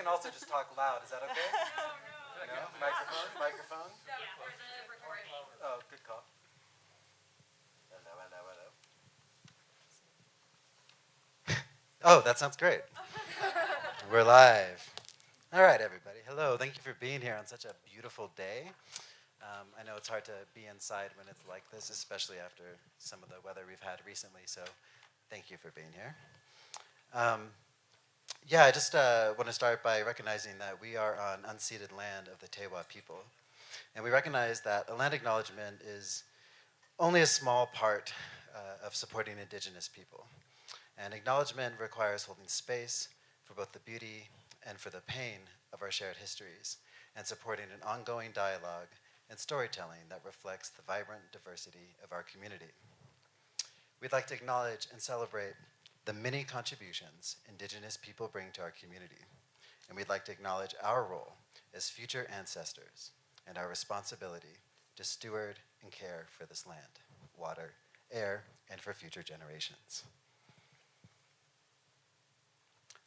can also just talk loud. Is that okay? No? Microphone? Microphone? Yeah, there's a recording. Oh, good call. Hello, hello, hello. Oh, that sounds great. We're live. All right, everybody. Hello. Thank you for being here on such a beautiful day. I know it's hard to be inside when it's like this, especially after some of the weather we've had recently, so thank you for being here. I just want to start by recognizing that we are on unceded land of the Tewa people. And we recognize that a land acknowledgement is only a small part of supporting Indigenous people. And acknowledgement requires holding space for both the beauty and for the pain of our shared histories, and supporting an ongoing dialogue and storytelling that reflects the vibrant diversity of our community. We'd like to acknowledge and celebrate the many contributions Indigenous people bring to our community, and we'd like to acknowledge our role as future ancestors and our responsibility to steward and care for this land, water, air, and for future generations.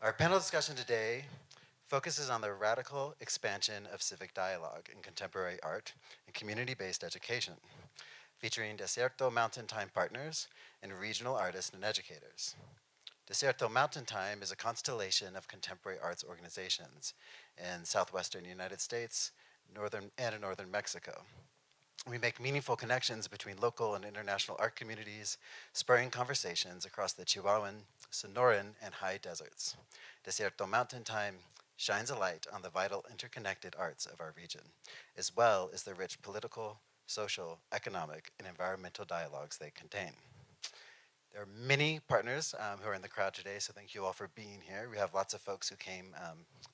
Our panel discussion today focuses on the radical expansion of civic dialogue in contemporary art and community-based education, featuring Desierto Mountain Time partners and regional artists and educators. Desierto Mountain Time is a constellation of contemporary arts organizations in southwestern United States, northern Mexico. We make meaningful connections between local and international art communities, spurring conversations across the Chihuahuan, Sonoran, and high deserts. Desierto Mountain Time shines a light on the vital interconnected arts of our region, as well as the rich political, social, economic, and environmental dialogues they contain. There are many partners who are in the crowd today, so thank you all for being here. We have lots of folks who came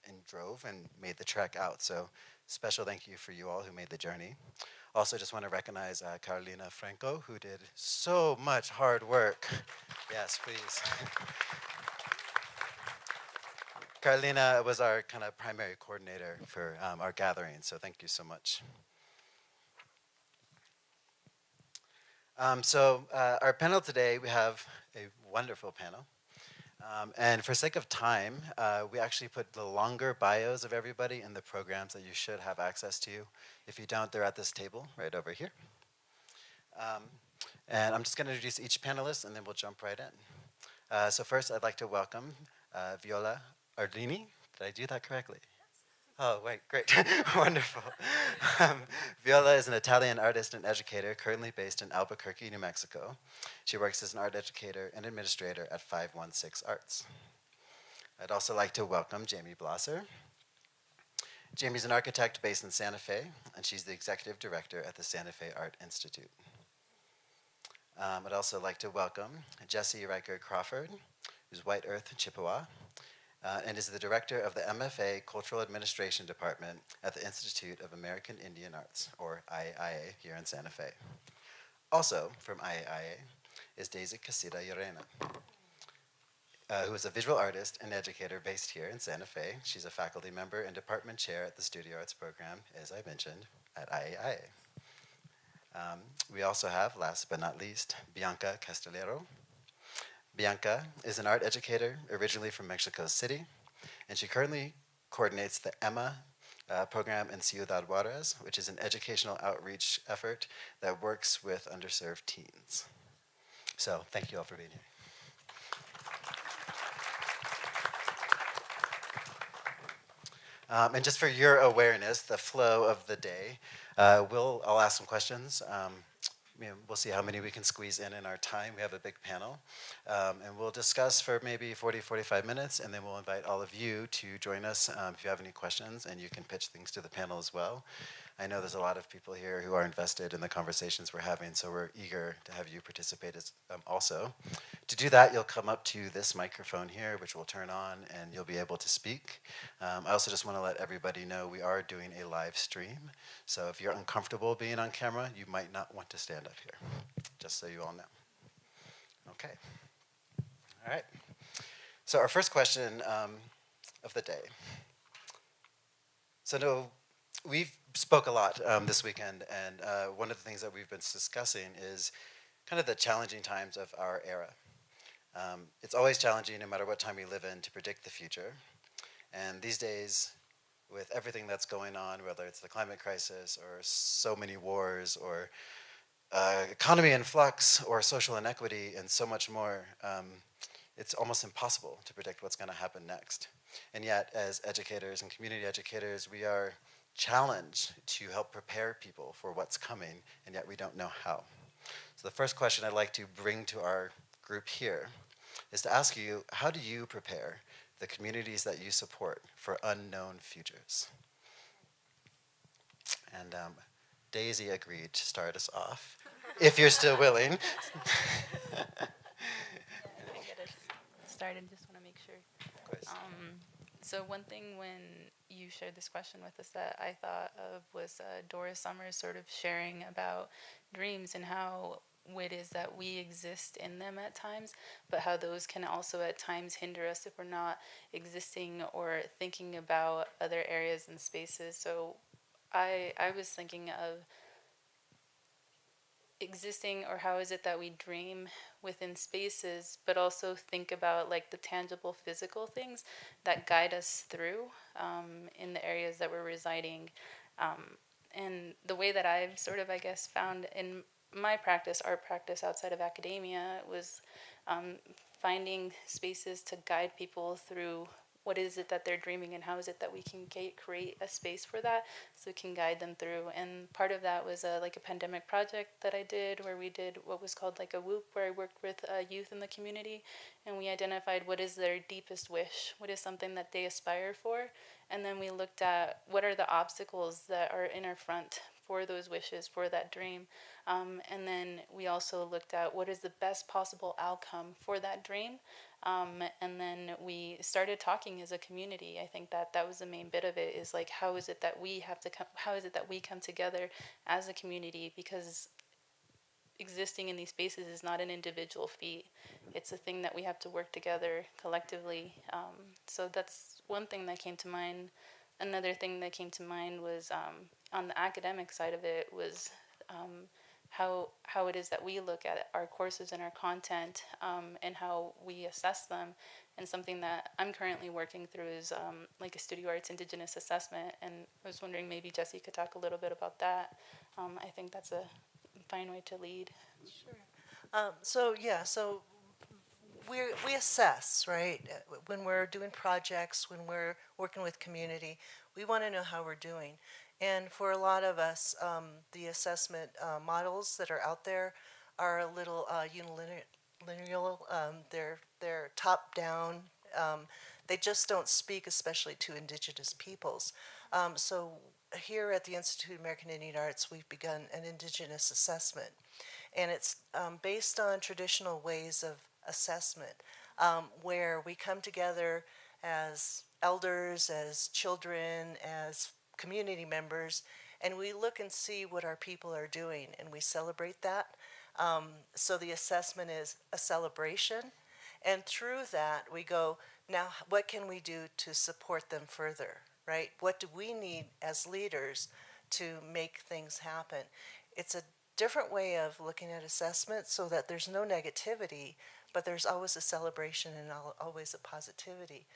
and drove and made the trek out, so special thank you for you all who made the journey. Also just want to recognize Carolina Franco, who did so much hard work. Yes, please. Carolina was our kind of primary coordinator for our gathering, so thank you so much. Our panel today, we have a wonderful panel. And for sake of time, we actually put the longer bios of everybody in the programs that you should have access to. If you don't, they're at this table right over here. And I'm just going to introduce each panelist, and then we'll jump right in. So first, I'd like to welcome Viola Arduini. Did I do that correctly? Oh, wait, great. Wonderful. Viola is an Italian artist and educator currently based in Albuquerque, New Mexico. She works as an art educator and administrator at 516 Arts. I'd also like to welcome Jamie Blosser. Jamie's an architect based in Santa Fe, and she's the executive director at the Santa Fe Art Institute. I'd also like to welcome Jessie Ryker-Crawford, who's White Earth Chippewa, and is the director of the MFA Cultural Administration Department at the Institute of American Indian Arts, or IAIA, here in Santa Fe. Also from IAIA is Daisy Quezada Ureña, who is a visual artist and educator based here in Santa Fe. She's a faculty member and department chair at the Studio Arts program, as I mentioned, at IAIA. We also have, last but not least, Bianca Castillero. Bianca is an art educator originally from Mexico City, and she currently coordinates the EMMA program in Ciudad Juarez, which is an educational outreach effort that works with underserved teens. So thank you all for being here. And just for your awareness, the flow of the day, I'll ask some questions. We'll see how many we can squeeze in our time. We have a big panel. And we'll discuss for maybe 40, 45 minutes, and then we'll invite all of you to join us if you have any questions, and you can pitch things to the panel as well. I know there's a lot of people here who are invested in the conversations we're having, so we're eager to have you participate also. To do that, you'll come up to this microphone here, which will turn on, and you'll be able to speak. I also just want to let everybody know we are doing a live stream, so if you're uncomfortable being on camera, you might not want to stand up here, just so you all know. Okay. All right. So our first question of the day. So we've spoke a lot this weekend, and one of the things that we've been discussing is kind of the challenging times of our era. It's always challenging, no matter what time we live in, to predict the future. And these days, with everything that's going on, whether it's the climate crisis or so many wars or economy in flux or social inequity and so much more, it's almost impossible to predict what's going to happen next. And yet, as educators and community educators, we are challenged to help prepare people for what's coming, and yet we don't know how. So the first question I'd like to bring to our group here is to ask you, how do you prepare the communities that you support for unknown futures? And Daisy agreed to start us off, if you're still willing. I can get us started, just want to make sure. Of course. So one thing when you shared this question with us that I thought of was Doris Summers sort of sharing about dreams and how it is that we exist in them at times, but how those can also at times hinder us if we're not existing or thinking about other areas and spaces. So I was thinking of existing, or how is it that we dream within spaces, but also think about like the tangible physical things that guide us through in the areas that we're residing. And the way that I've sort of, I guess, found in my practice, art practice outside of academia, was finding spaces to guide people through what is it that they're dreaming and how is it that we can create a space for that so we can guide them through. And part of that was like a pandemic project that I did where we did what was called like a WOOP, where I worked with youth in the community, and we identified what is their deepest wish, what is something that they aspire for, and then we looked at what are the obstacles that are in our front for those wishes, for that dream. And then we also looked at what is the best possible outcome for that dream. And then we started talking as a community. I think that that was the main bit of it, is like, how is it that we have to come, how is it that we come together as a community? Because existing in these spaces is not an individual feat. It's a thing that we have to work together collectively. So that's one thing that came to mind. Another thing that came to mind was on the academic side of it was how it is that we look at our courses and our content and how we assess them. And something that I'm currently working through is like a studio arts indigenous assessment. And I was wondering maybe Jessie could talk a little bit about that. I think that's a fine way to lead. Sure. So we assess, right? When we're doing projects, when we're working with community, we want to know how we're doing. And for a lot of us, the assessment models that are out there are a little unilinear. They're top down. They just don't speak, especially to Indigenous peoples. So here at the Institute of American Indian Arts, we've begun an Indigenous assessment, and it's based on traditional ways of assessment, where we come together as elders, as children, as community members, and we look and see what our people are doing, and we celebrate that. So the assessment is a celebration, and through that we go, now what can we do to support them further, right? What do we need as leaders to make things happen? It's a different way of looking at assessment so that there's no negativity, but there's always a celebration and always a positivity.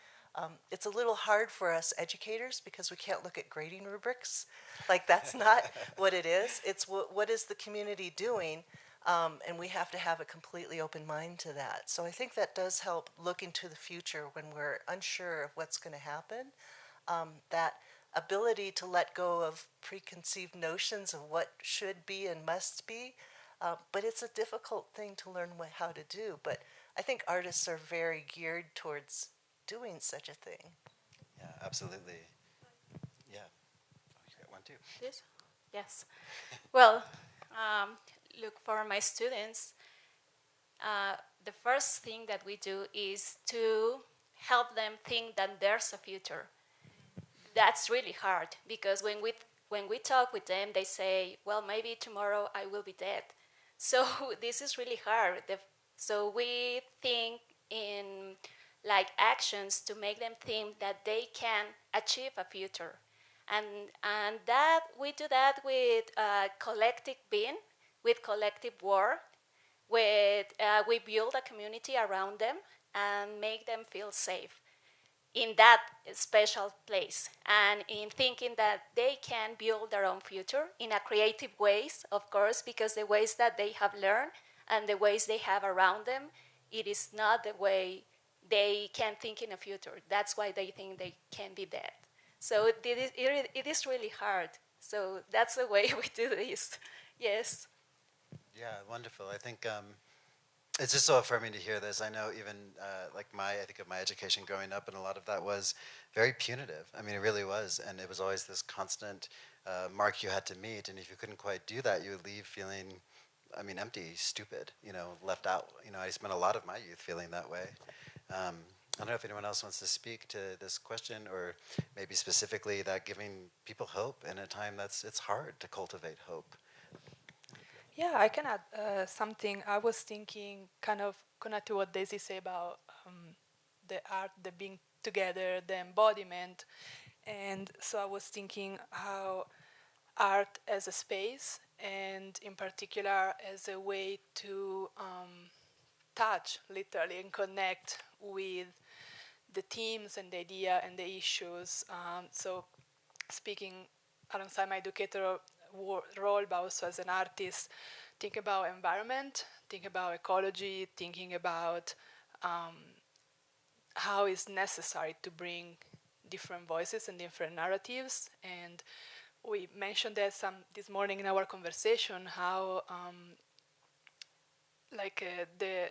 It's a little hard for us educators because we can't look at grading rubrics. Like, that's not what it is. It's what is the community doing, and we have to have a completely open mind to that. So I think that does help look into the future when we're unsure of what's going to happen. That ability to let go of preconceived notions of what should be and must be, but it's a difficult thing to learn how to do. But I think artists are very geared towards doing such a thing. Yeah, absolutely. Yeah. Oh, you got one too. This? Yes. Well, look, for my students, the first thing that we do is to help them think that there's a future. That's really hard because when we talk with them, they say, well, maybe tomorrow I will be dead. So this is really hard. So we think in like actions to make them think that they can achieve a future. And that we do that with collective being, with collective work, with we build a community around them and make them feel safe. in that special place, and in thinking that they can build their own future in a creative ways, of course, because the ways that they have learned and the ways they have around them, it is not the way they can think in a future. That's why they think they can be dead. So it is really hard. So that's the way we do this. Yes. Yeah, wonderful. I think it's just so affirming to hear this. I know even I think of my education growing up, and a lot of that was very punitive. I mean, it really was, and it was always this constant mark you had to meet, and if you couldn't quite do that, you would leave feeling, I mean, empty, stupid, left out. I spent a lot of my youth feeling that way. I don't know if anyone else wants to speak to this question, or maybe specifically that giving people hope in a time it's hard to cultivate hope. Yeah, I can add something. I was thinking, kind of connect to what Daisy said about the art, the being together, the embodiment. And so I was thinking how art as a space, and in particular as a way to touch, literally, and connect with the themes and the idea and the issues. So speaking alongside my educator role, but also as an artist, think about environment, think about ecology, thinking about how it's necessary to bring different voices and different narratives. And we mentioned that this morning in our conversation, how the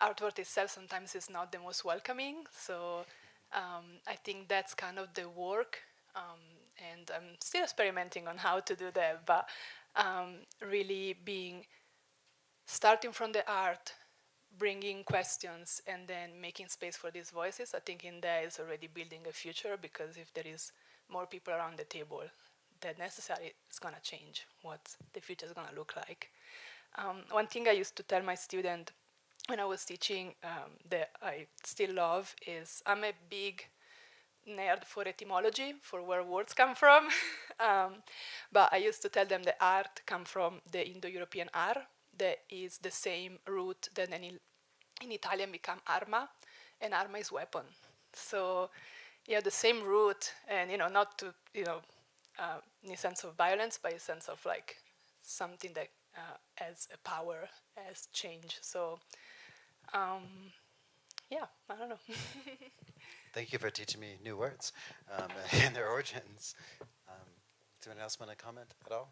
artwork itself sometimes is not the most welcoming. So I think that's kind of the work, and I'm still experimenting on how to do that, but really starting from the art, bringing questions, and then making space for these voices. I think in there is already building a future, because if there is more people around the table, that necessarily is going to change what the future is going to look like. One thing I used to tell my student when I was teaching that I still love is, I'm a big nerd for etymology, for where words come from. But I used to tell them that art comes from the Indo-European ar, that is the same root that in Italian become arma, and arma is weapon. So the same root, and not to in a sense of violence, but in a sense of like something that has a power, has change. So I don't know. Thank you for teaching me new words and their origins. Does anyone else want to comment at all?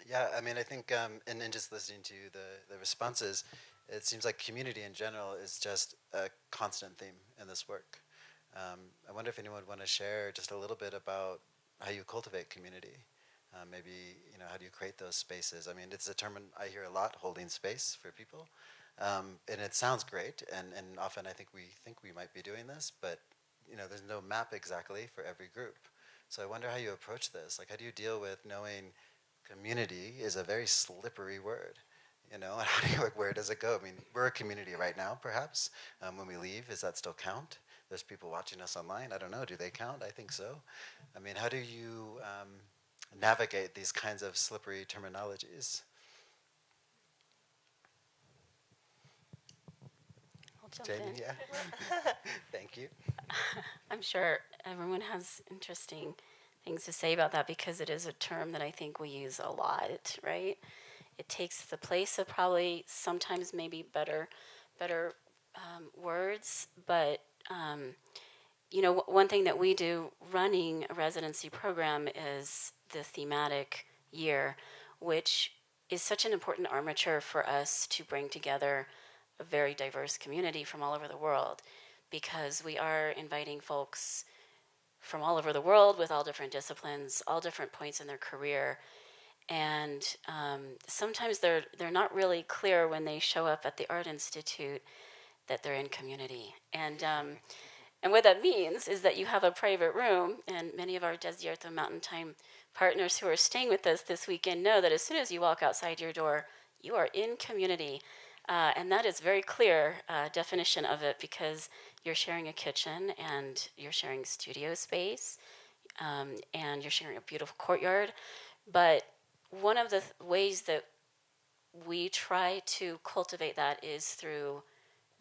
Yeah, I mean, I think in just listening to the responses, it seems like community in general is just a constant theme in this work. I wonder if anyone would want to share just a little bit about how you cultivate community. Maybe, how do you create those spaces? I mean, it's a term I hear a lot, holding space for people. And it sounds great, and often I think we might be doing this, but there's no map exactly for every group. So I wonder how you approach this. Like, how do you deal with knowing community is a very slippery word? And how do you, where does it go? I mean, we're a community right now, perhaps. When we leave, does that still count? There's people watching us online. I don't know. Do they count? I think so. I mean, how do you navigate these kinds of slippery terminologies? Jamie, yeah. Thank you. I'm sure everyone has interesting things to say about that, because it is a term that I think we use a lot, right? It takes the place of probably sometimes maybe better words, but one thing that we do running a residency program is the thematic year, which is such an important armature for us to bring together a very diverse community from all over the world, because we are inviting folks from all over the world with all different disciplines, all different points in their career. And sometimes they're not really clear when they show up at the Art Institute that they're in community. And what that means is that you have a private room, and many of our Desierto Mountain Time partners who are staying with us this weekend know that as soon as you walk outside your door, you are in community. And that is very clear definition of it, because you're sharing a kitchen, and you're sharing studio space, and you're sharing a beautiful courtyard. But one of the ways that we try to cultivate that is through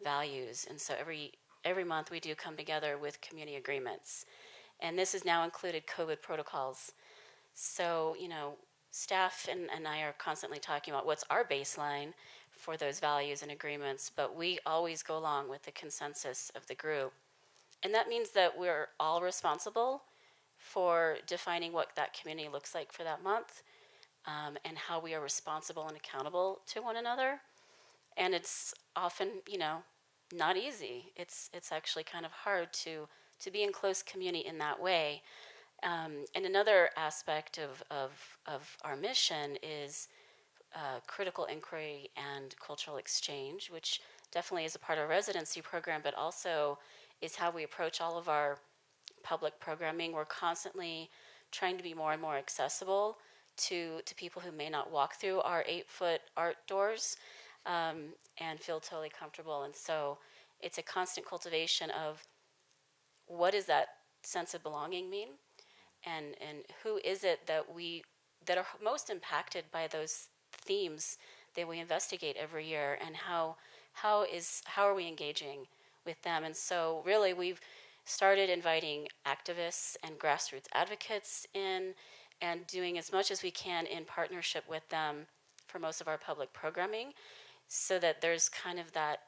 values. And so every every month we do come together with community agreements. And this has now included COVID protocols. So, staff and I are constantly talking about what's our baseline for those values and agreements, but we always go along with the consensus of the group. And that means that we're all responsible for defining what that community looks like for that month, and how we are responsible and accountable to one another. And it's often, not easy. It's actually kind of hard to be in close community in that way. And another aspect of our mission is critical inquiry and cultural exchange, which definitely is a part of our residency program, but also is how we approach all of our public programming. We're constantly trying to be more and more accessible to people who may not walk through our 8-foot art doors, and feel totally comfortable. And so it's a constant cultivation of what does that sense of belonging mean, and who is it that are most impacted by those themes that we investigate every year, and how are we engaging with them. And so really we've started inviting activists and grassroots advocates in, and doing as much as we can in partnership with them for most of our public programming, so that there's kind of that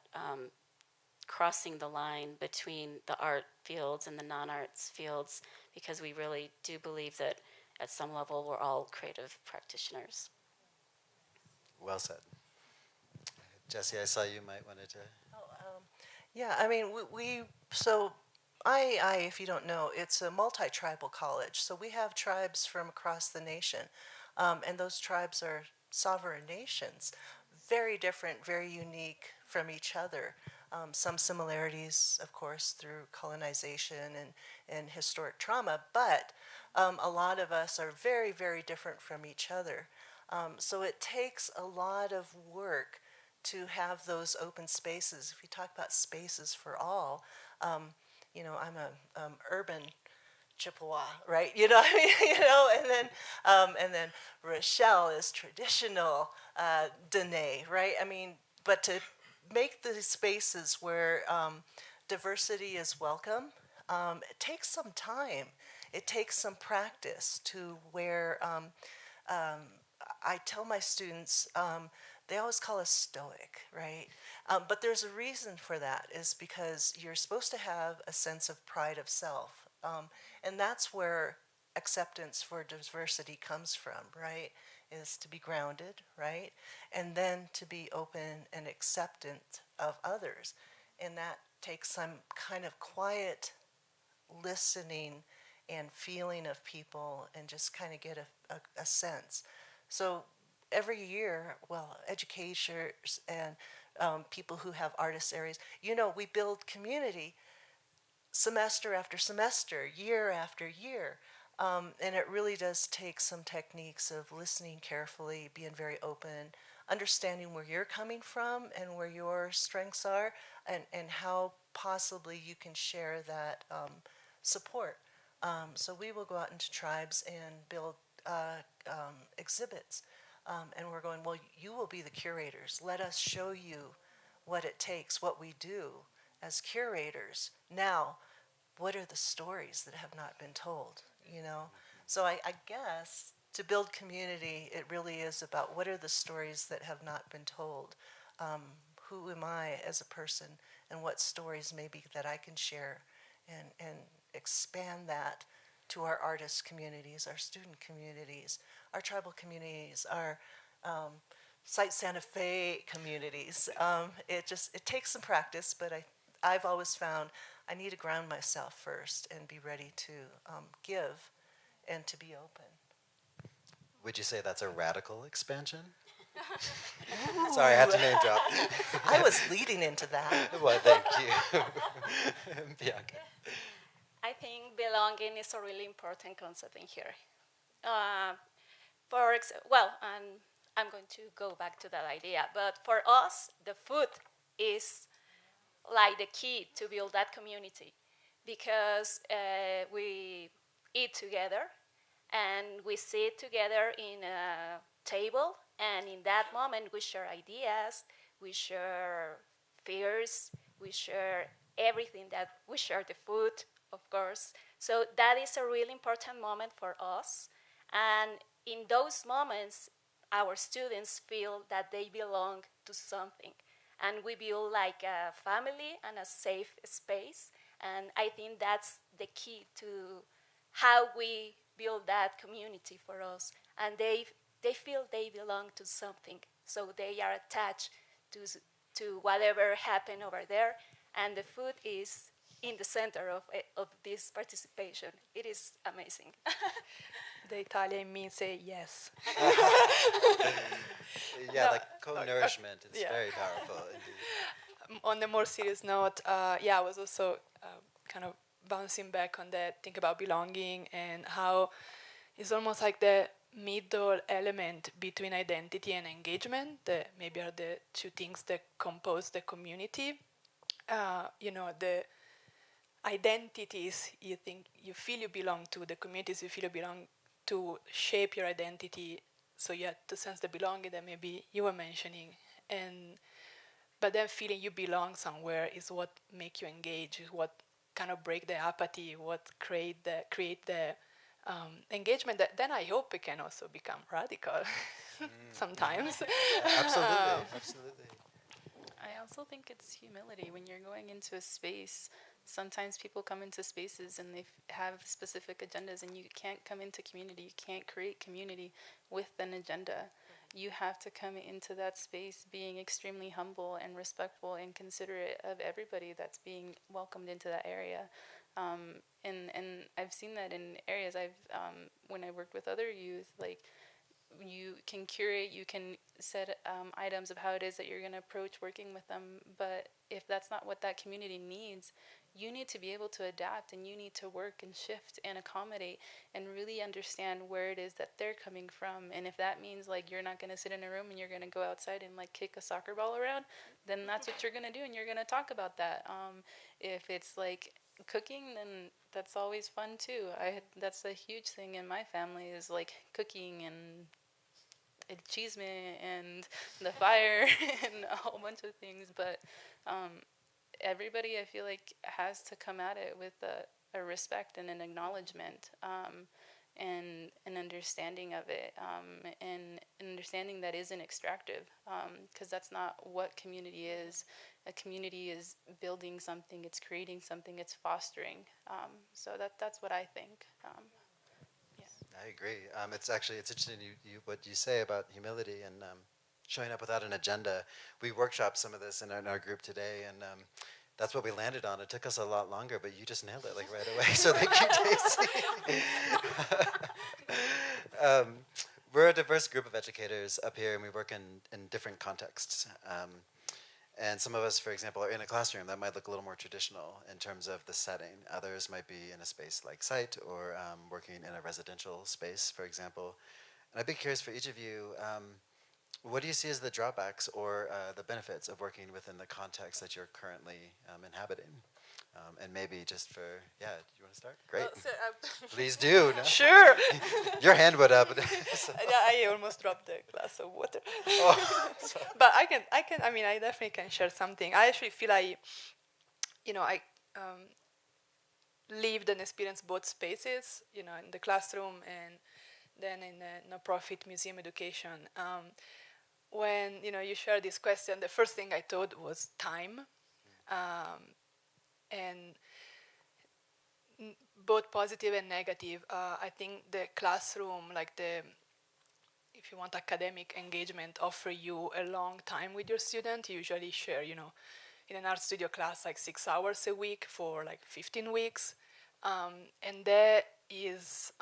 crossing the line between the art fields and the non-arts fields, because we really do believe that at some level we're all creative practitioners. Well said. Jessie, I saw you might wanted to. Yeah, I mean, so I, if you don't know, it's a multi-tribal college. So we have tribes from across the nation, and those tribes are sovereign nations, very different, very unique from each other. Some similarities, of course, through colonization and historic trauma, but a lot of us are very, very different from each other. So it takes a lot of work to have those open spaces. If you talk about spaces for all, I'm a urban Chippewa, right? And then Rochelle is traditional Dene, right? I mean, but to make the spaces where diversity is welcome, it takes some time. It takes some practice to where I tell my students, they always call us stoic, right? But there's a reason for that, is because you're supposed to have a sense of pride of self. And that's where acceptance for diversity comes from, right? Is to be grounded, right? And then to be open and acceptant of others. And that takes some kind of quiet listening and feeling of people, and just kind of get a sense. So every year, educators and people who have artist areas, we build community semester after semester, year after year. And it really does take some techniques of listening carefully, being very open, understanding where you're coming from and where your strengths are, and how possibly you can share that support. So we will go out into tribes and build exhibits. And we're going, well, you will be the curators. Let us show you what it takes, what we do as curators. Now, what are the stories that have not been told, So I guess to build community, it really is about what are the stories that have not been told. Who am I as a person, and what stories maybe that I can share, and expand that to our artist communities, our student communities, our tribal communities, our Site Santa Fe communities. It takes some practice, but I've always found I need to ground myself first and be ready to give and to be open. Would you say that's a radical expansion? Sorry, I had to name drop. I was leading into that. Well, thank you. Bianca. I think belonging is a really important concept in here. And I'm going to go back to that idea, but for us, the food is like the key to build that community, because we eat together and we sit together in a table, and in that moment we share ideas, we share fears, we share everything, that we share the food, of course. So that is a really important moment for us. And in those moments, our students feel that they belong to something. And we build like a family and a safe space. And I think that's the key to how we build that community for us. And they feel they belong to something. So they are attached to whatever happened over there. And the food is in the center of this participation. It is amazing. The Italian in me say yes. Yeah, No, like co-nourishment. It's yeah. very powerful indeed. On a more serious note, I was also kind of bouncing back on that, think about belonging and how it's almost like the middle element between identity and engagement that maybe are the two things that compose the community. The identities you think you feel you belong to, the communities you feel you belong to shape your identity. So you have to sense the belonging that maybe you were mentioning, but then feeling you belong somewhere is what make you engage, is what kind of break the apathy, what create the engagement that then I hope it can also become radical sometimes. Absolutely. I also think it's humility when you're going into a space. Sometimes people come into spaces and they have specific agendas, and you can't come into community. You can't create community with an agenda. You have to come into that space being extremely humble and respectful and considerate of everybody that's being welcomed into that area. And I've seen that in areas when I worked with other youth, like, you can curate, you can set items of how it is that you're going to approach working with them, but if that's not what that community needs, you need to be able to adapt, and you need to work and shift and accommodate and really understand where it is that they're coming from. And if that means like you're not going to sit in a room and you're going to go outside and like kick a soccer ball around, then that's what you're going to do, and you're going to talk about that. If it's like cooking, then that's always fun too. That's a huge thing in my family, is like cooking and cheese and the fire and a whole bunch of things. But everybody, I feel like, has to come at it with a respect and an acknowledgement, and an understanding of it, and an understanding that isn't extractive, because that's not what community is. A community is building something, it's creating something, it's fostering. So that's what I think. I agree. It's interesting what you say about humility and showing up without an agenda. We workshopped some of this in our group today, and that's what we landed on. It took us a lot longer, but you just nailed it like right away. So thank you, Daisy. We're a diverse group of educators up here, and we work in different contexts. And some of us, for example, are in a classroom that might look a little more traditional in terms of the setting. Others might be in a space like SITE, or working in a residential space, for example. And I'd be curious for each of you, what do you see as the drawbacks or the benefits of working within the context that you're currently inhabiting? And maybe just for, do you want to start? Great. Please do. No? Sure. Your hand went up. I almost dropped the glass of water. But I definitely can share something. I actually feel I lived and experienced both spaces, in the classroom and then in the nonprofit museum education. When, you share this question, the first thing I thought was time. And both positive and negative. I think the classroom, like if you want academic engagement, offer you a long time with your student. You usually share, in an art studio class, like 6 hours a week for like 15 weeks. And that is,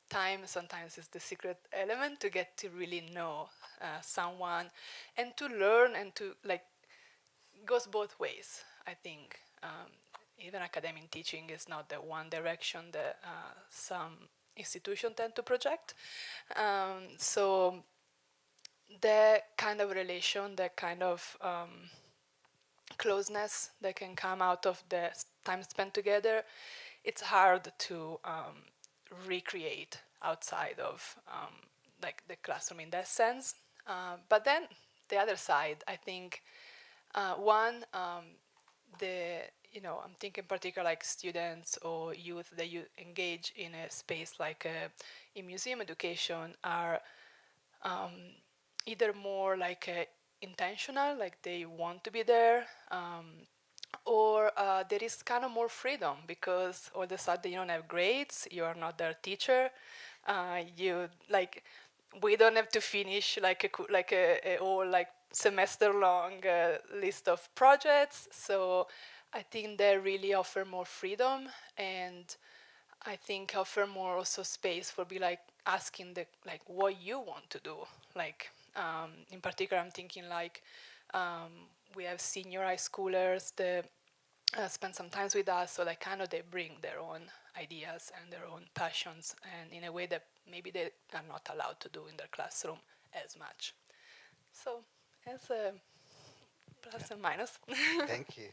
time sometimes is the secret element to get to really know someone and to learn, and to goes both ways, I think. Even academic teaching is not the one direction that some institutions tend to project. So that kind of relation, that kind of closeness that can come out of the time spent together, it's hard to recreate outside of the classroom in that sense. But then the other side, I think, one, I'm thinking particular like students or youth that you engage in a space like in museum education are either more like intentional, like they want to be there, or there is kind of more freedom because all of a sudden you don't have grades, you are not their teacher, you like we don't have to finish like a whole like semester long list of projects. So I think they really offer more freedom, and I think offer more also space for be like asking the like what you want to do. Like in particular, I'm thinking like we have senior high schoolers that spend some time with us, so like kind of they bring their own ideas and their own passions, and in a way that maybe they are not allowed to do in their classroom as much. So as a plus and minus. Thank you.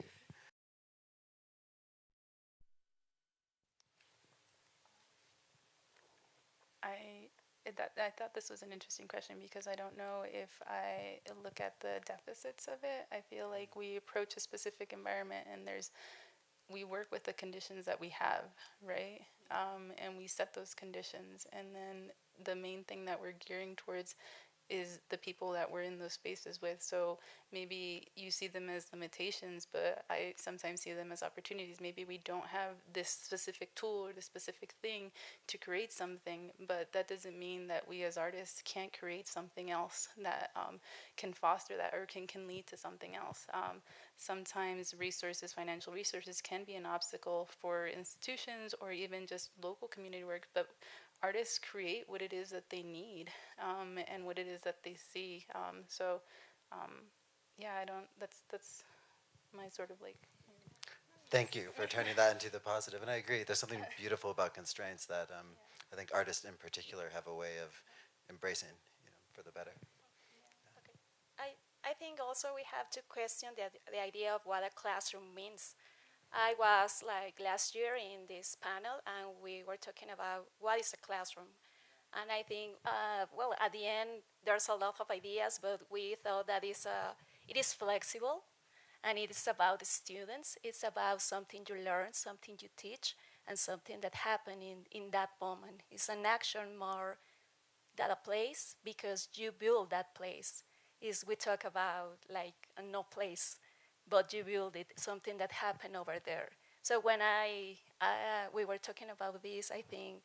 I thought this was an interesting question because I don't know if I look at the deficits of it. I feel like we approach a specific environment and we work with the conditions that we have, right? And we set those conditions, and then the main thing that we're gearing towards is the people that we're in those spaces with. So maybe you see them as limitations, but I sometimes see them as opportunities. Maybe we don't have this specific tool or this specific thing to create something, but that doesn't mean that we as artists can't create something else that can foster that or can lead to something else. Sometimes financial resources can be an obstacle for institutions or even just local community work, but artists create what it is that they need and what it is that they see. Yeah, I don't. That's my sort of like. Thank you for turning that into the positive. And I agree. There's something beautiful about constraints that I think artists in particular have a way of embracing, for the better. I think also we have to question the idea of what a classroom means. I was like last year in this panel, and we were talking about what is a classroom. And I think, well, at the end, there's a lot of ideas, but we thought that it is flexible, and it is about the students. It's about something you learn, something you teach, and something that happened in that moment. It's an action more than a place because you build that place. Is we talk about like a no place, but you build it, something that happened over there. So when we were talking about this, I think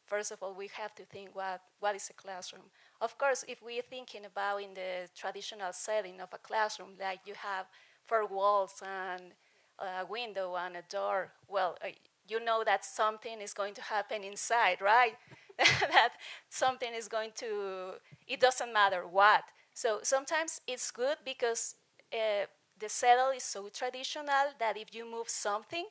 first of all we have to think what is a classroom. Of course, if we're thinking about in the traditional setting of a classroom, like you have four walls and a window and a door, well, you know that something is going to happen inside, right? That something is going to, it doesn't matter what. So sometimes it's good because the settle is so traditional that if you move something,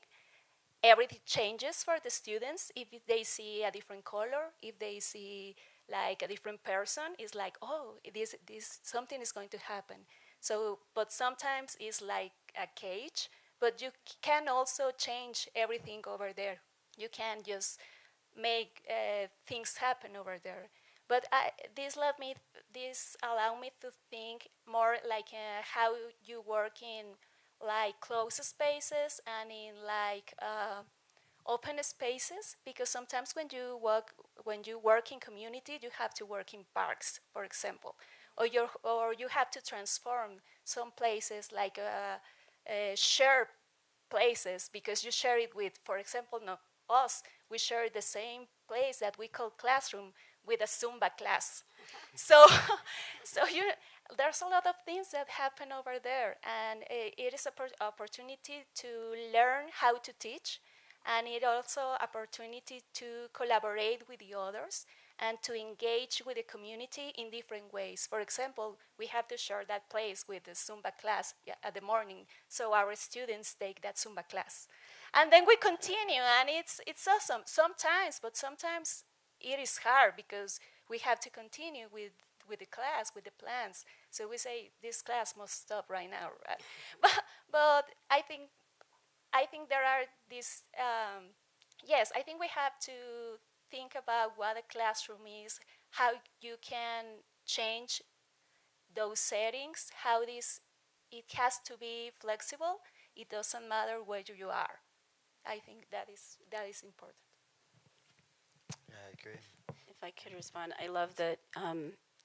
everything changes for the students. If they see a different color, if they see like a different person, it's like, oh, this something is going to happen. So, but sometimes it's like a cage, but you can also change everything over there. You can just make things happen over there. But this allow me to think more like how you work in like closed spaces and in like open spaces, because sometimes when you work in community, you have to work in parks, for example, or you have to transform some places like share places because you share it with, for example, no, us. We share the same place that we call classroom with a Zumba class. So, so there's a lot of things that happen over there, and it is an opportunity to learn how to teach, and it also opportunity to collaborate with the others and to engage with the community in different ways. For example, we have to share that place with the Zumba class at the morning, so our students take that Zumba class. And then we continue, and it's awesome sometimes, but sometimes it is hard because we have to continue with the class, with the plans. So we say this class must stop right now, right? But I think there are these. Yes, I think we have to think about what a classroom is, how you can change those settings, how this it has to be flexible. It doesn't matter where you are. I think that is important. Yeah, I agree. If I could respond, I love that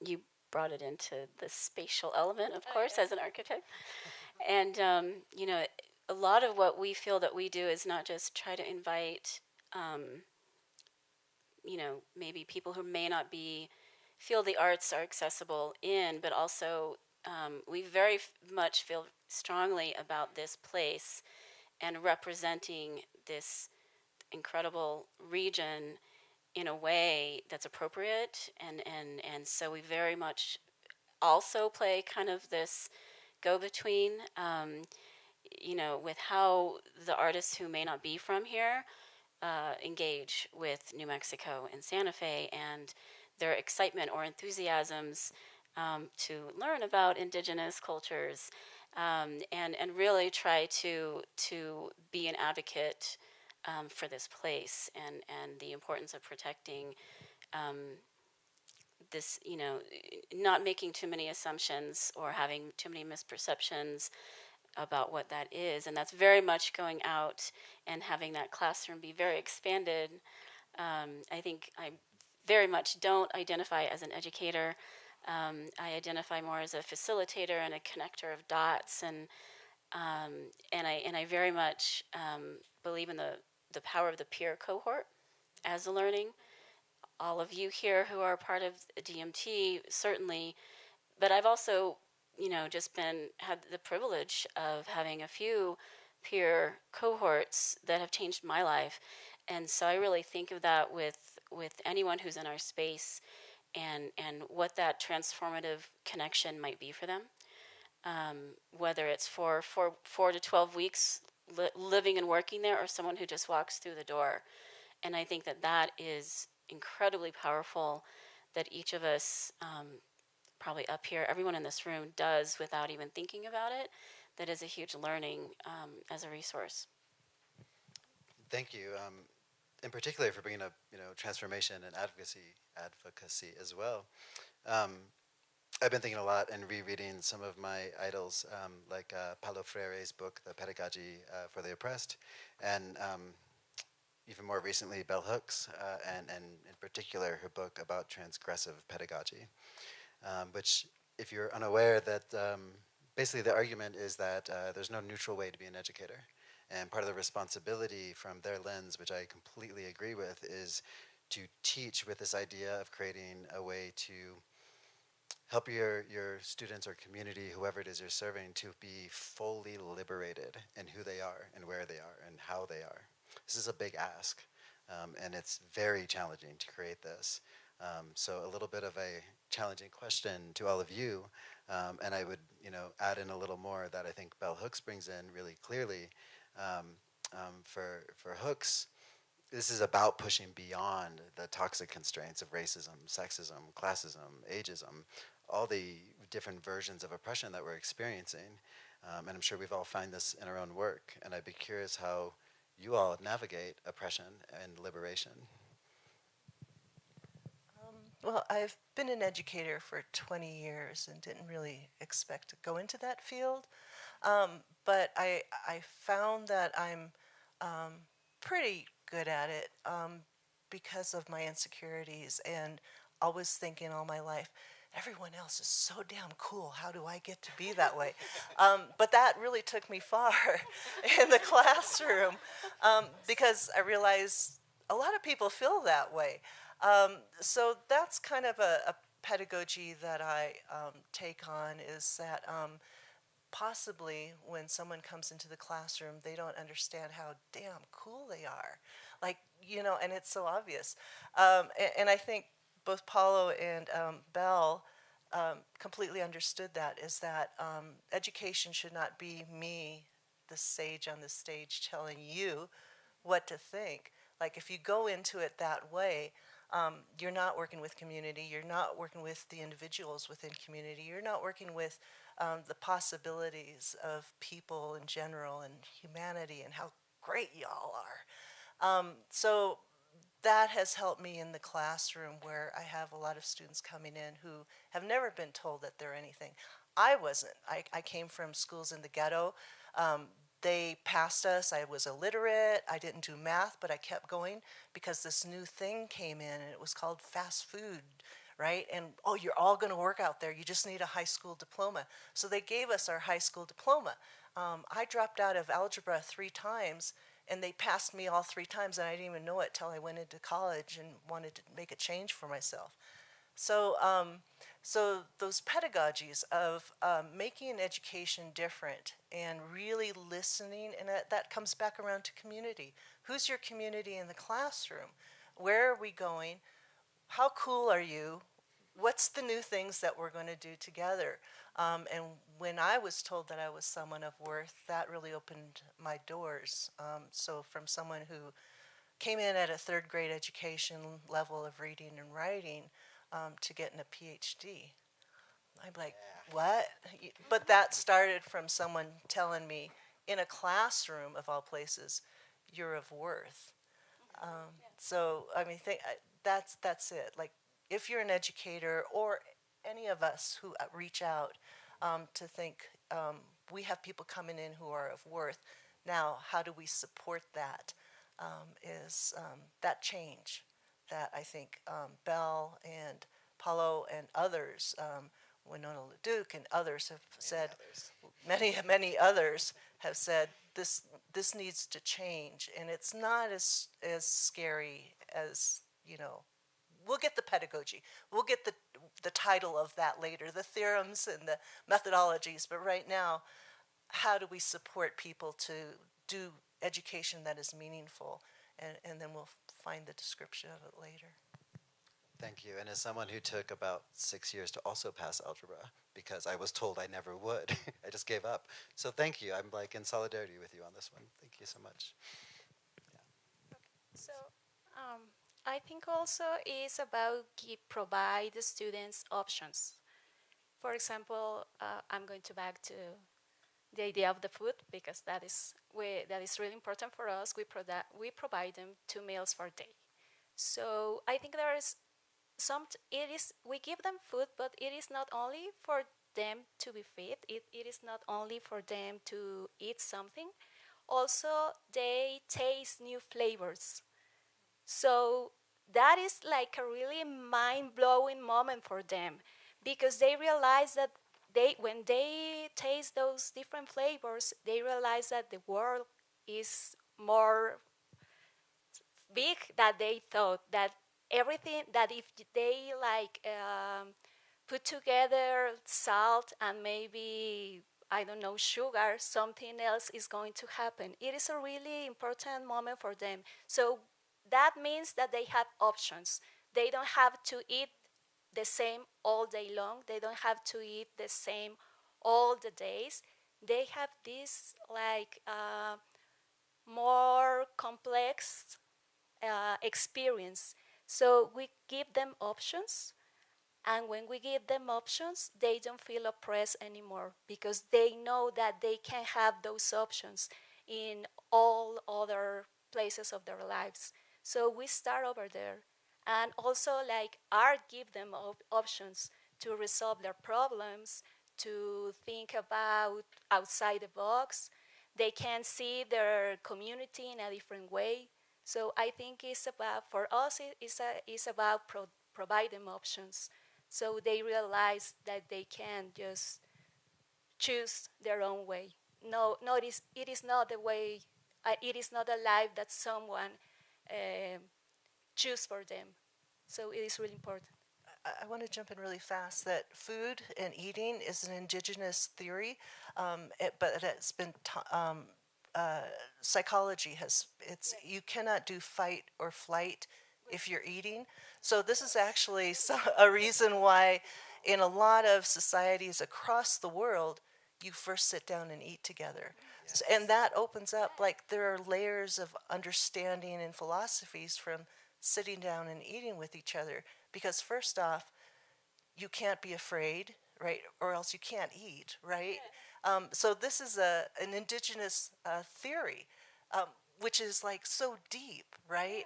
you brought it into the spatial element, of course, as an architect. And, a lot of what we feel that we do is not just try to invite, maybe people who may not feel the arts are accessible in, but also we very much feel strongly about this place and representing this incredible region in a way that's appropriate, and so we very much also play kind of this go-between, with how the artists who may not be from here engage with New Mexico and Santa Fe, and their excitement or enthusiasms to learn about indigenous cultures, and really try to be an advocate for this place, and the importance of protecting this, not making too many assumptions or having too many misperceptions about what that is. And that's very much going out and having that classroom be very expanded. I think I very much don't identify as an educator. I identify more as a facilitator and a connector of dots, and I very much believe in the power of the peer cohort as a learning. All of you here who are part of DMT, certainly, but I've also, just had the privilege of having a few peer cohorts that have changed my life. And so I really think of that with anyone who's in our space, and what that transformative connection might be for them. Whether it's for 4 to 12 weeks living and working there, or someone who just walks through the door. And I think that is incredibly powerful, that each of us, probably up here, everyone in this room does without even thinking about it. That is a huge learning as a resource. Thank you, in particular for bringing up transformation and advocacy as well. I've been thinking a lot and rereading some of my idols, like Paulo Freire's book, The Pedagogy for the Oppressed, and even more recently, Bell Hooks, and in particular her book about transgressive pedagogy, which, if you're unaware, that basically the argument is that there's no neutral way to be an educator. And part of the responsibility from their lens, which I completely agree with, is to teach with this idea of creating a way to help your students or community, whoever it is you're serving, to be fully liberated in who they are and where they are and how they are. This is a big ask, and it's very challenging to create this. So a little bit of a challenging question to all of you, and I would add in a little more that I think Bell Hooks brings in really clearly. For Hooks, this is about pushing beyond the toxic constraints of racism, sexism, classism, ageism, all the different versions of oppression that we're experiencing. And I'm sure we've all found this in our own work. And I'd be curious how you all navigate oppression and liberation. Well, I've been an educator for 20 years and didn't really expect to go into that field. But I found that I'm pretty good at it because of my insecurities, and always thinking all my life, everyone else is so damn cool. How do I get to be that way? But that really took me far in the classroom because I realized a lot of people feel that way. So that's kind of a pedagogy that I take on, is that possibly when someone comes into the classroom, they don't understand how damn cool they are. And it's so obvious. And I think both Paulo and Belle completely understood that, is that education should not be me, the sage on the stage, telling you what to think. Like, if you go into it that way, you're not working with community, you're not working with the individuals within community, you're not working with the possibilities of people in general and humanity and how great y'all are. So that has helped me in the classroom, where I have a lot of students coming in who have never been told that they're anything. I wasn't. I came from schools in the ghetto. They passed us. I was illiterate. I didn't do math, but I kept going because this new thing came in, and it was called fast food, right? And oh, you're all going to work out there. You just need a high school diploma. So they gave us our high school diploma. I dropped out of algebra 3 times, and they passed me all 3 times, and I didn't even know it till I went into college and wanted to make a change for myself. So, so those pedagogies of making education different and really listening, and that comes back around to community. Who's your community in the classroom? Where are we going? How cool are you? What's the new things that we're going to do together? And when I was told that I was someone of worth, that really opened my doors. So from someone who came in at a 3rd grade education level of reading and writing to getting a PhD. I'm like, what? But that started from someone telling me in a classroom, of all places, you're of worth. So, I mean, that's it. Like, if you're an educator or any of us who reach out to think we have people coming in who are of worth, now how do we support that? Is that change that I think Bell and Paulo and others, Winona LaDuke and others have said, many others have said this needs to change, and it's not as scary as, we'll get the pedagogy, we'll get the title of that later, the theorems and the methodologies, but right now, how do we support people to do education that is meaningful, and then we'll find the description of it later. Thank you. And as someone who took about 6 years to also pass algebra, because I was told I never would, I just gave up. So thank you. I'm like in solidarity with you on this one. Thank you so much. Yeah. So I think also is about provide the students options. For example, I'm going to back to the idea of the food, because that is really important for us. We provide them 2 meals per day. So I think there is we give them food, but it is not only for them to be fed. It is not only for them to eat something. Also, they taste new flavors. So that is like a really mind-blowing moment for them, because they realize that when they taste those different flavors, they realize that the world is more big than they thought. That everything, that if they put together salt and maybe, I don't know, sugar, something else is going to happen. It is a really important moment for them. So that means that they have options. They don't have to eat the same all day long. They don't have to eat the same all the days. They have this more complex experience. So we give them options, and when we give them options, they don't feel oppressed anymore, because they know that they can have those options in all other places of their lives. So we start over there. And also, art give them options to resolve their problems, to think about outside the box. They can see their community in a different way. So I think for us, it's about provide them options, so they realize that they can just choose their own way. It is not the way. It is not a life that someone choose for them. So it is really important. I want to jump in really fast that food and eating is an indigenous theory, but it's been psychology you cannot do fight or flight if you're eating. So this is actually a reason why in a lot of societies across the world, you first sit down and eat together. Yes. And that opens up, there are layers of understanding and philosophies from sitting down and eating with each other. Because first off, you can't be afraid, right? Or else you can't eat, right? So this is an indigenous theory, which is so deep, right?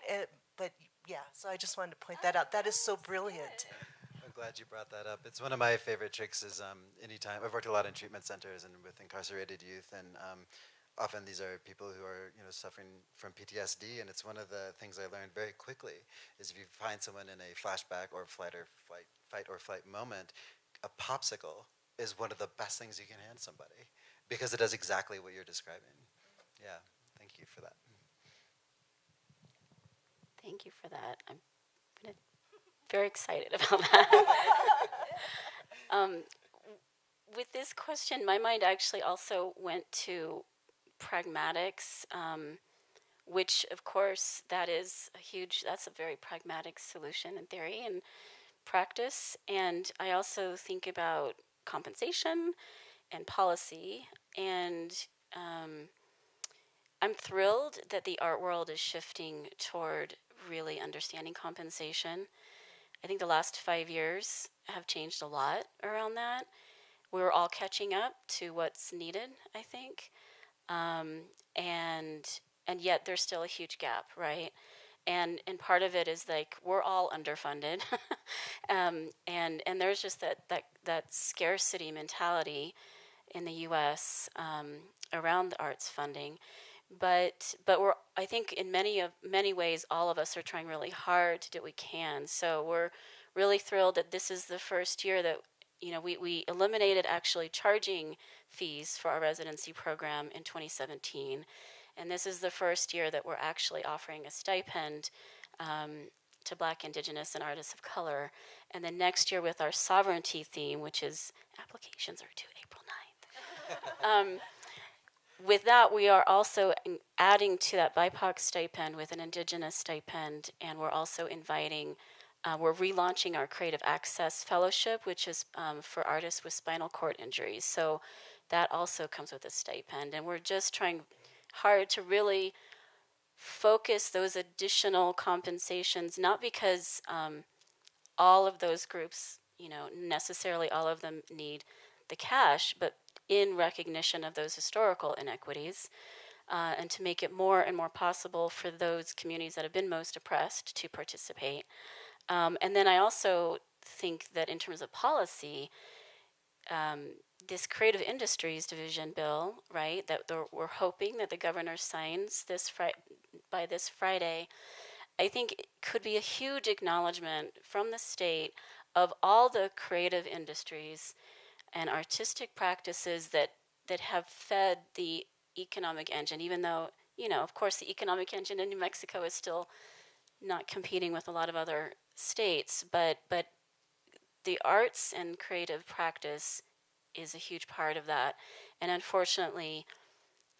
But yeah, so I just wanted to point that out. That is so brilliant. I'm glad you brought that up. It's one of my favorite tricks is anytime, I've worked a lot in treatment centers and with incarcerated youth, and often these are people who are suffering from PTSD, and it's one of the things I learned very quickly is if you find someone in a flashback or fight or flight moment, a popsicle is one of the best things you can hand somebody because it does exactly what you're describing. Yeah, thank you for that. Thank you for that. I'm very excited about that. With this question, my mind actually also went to pragmatics, which of course that's a very pragmatic solution in theory and practice. And I also think about compensation and policy, and I'm thrilled that the art world is shifting toward really understanding compensation. I think the last 5 years have changed a lot around that. We're all catching up to what's needed, I think, and yet there's still a huge gap, right? And part of it is like we're all underfunded, and there's just that scarcity mentality in the U.S. Around the arts funding, but I think in many ways all of us are trying really hard to do what we can. So we're really thrilled that this is the first year that we eliminated actually charging fees for our residency program in 2017. And this is the first year that we're actually offering a stipend to Black, Indigenous, and artists of color. And then next year with our sovereignty theme, which is applications are due April 9th. With that, we are also adding to that BIPOC stipend with an Indigenous stipend, and we're also inviting we're relaunching our Creative Access Fellowship, which is for artists with spinal cord injuries. So that also comes with a stipend. And we're just trying hard to really focus those additional compensations, not because all of those groups, necessarily all of them need the cash, but in recognition of those historical inequities, and to make it more and more possible for those communities that have been most oppressed to participate. And then I also think that in terms of policy, this Creative Industries Division bill, right, that we're hoping that the governor signs by this Friday, I think it could be a huge acknowledgement from the state of all the creative industries and artistic practices that have fed the economic engine, even though, of course, the economic engine in New Mexico is still not competing with a lot of other states, but the arts and creative practice is a huge part of that. And unfortunately,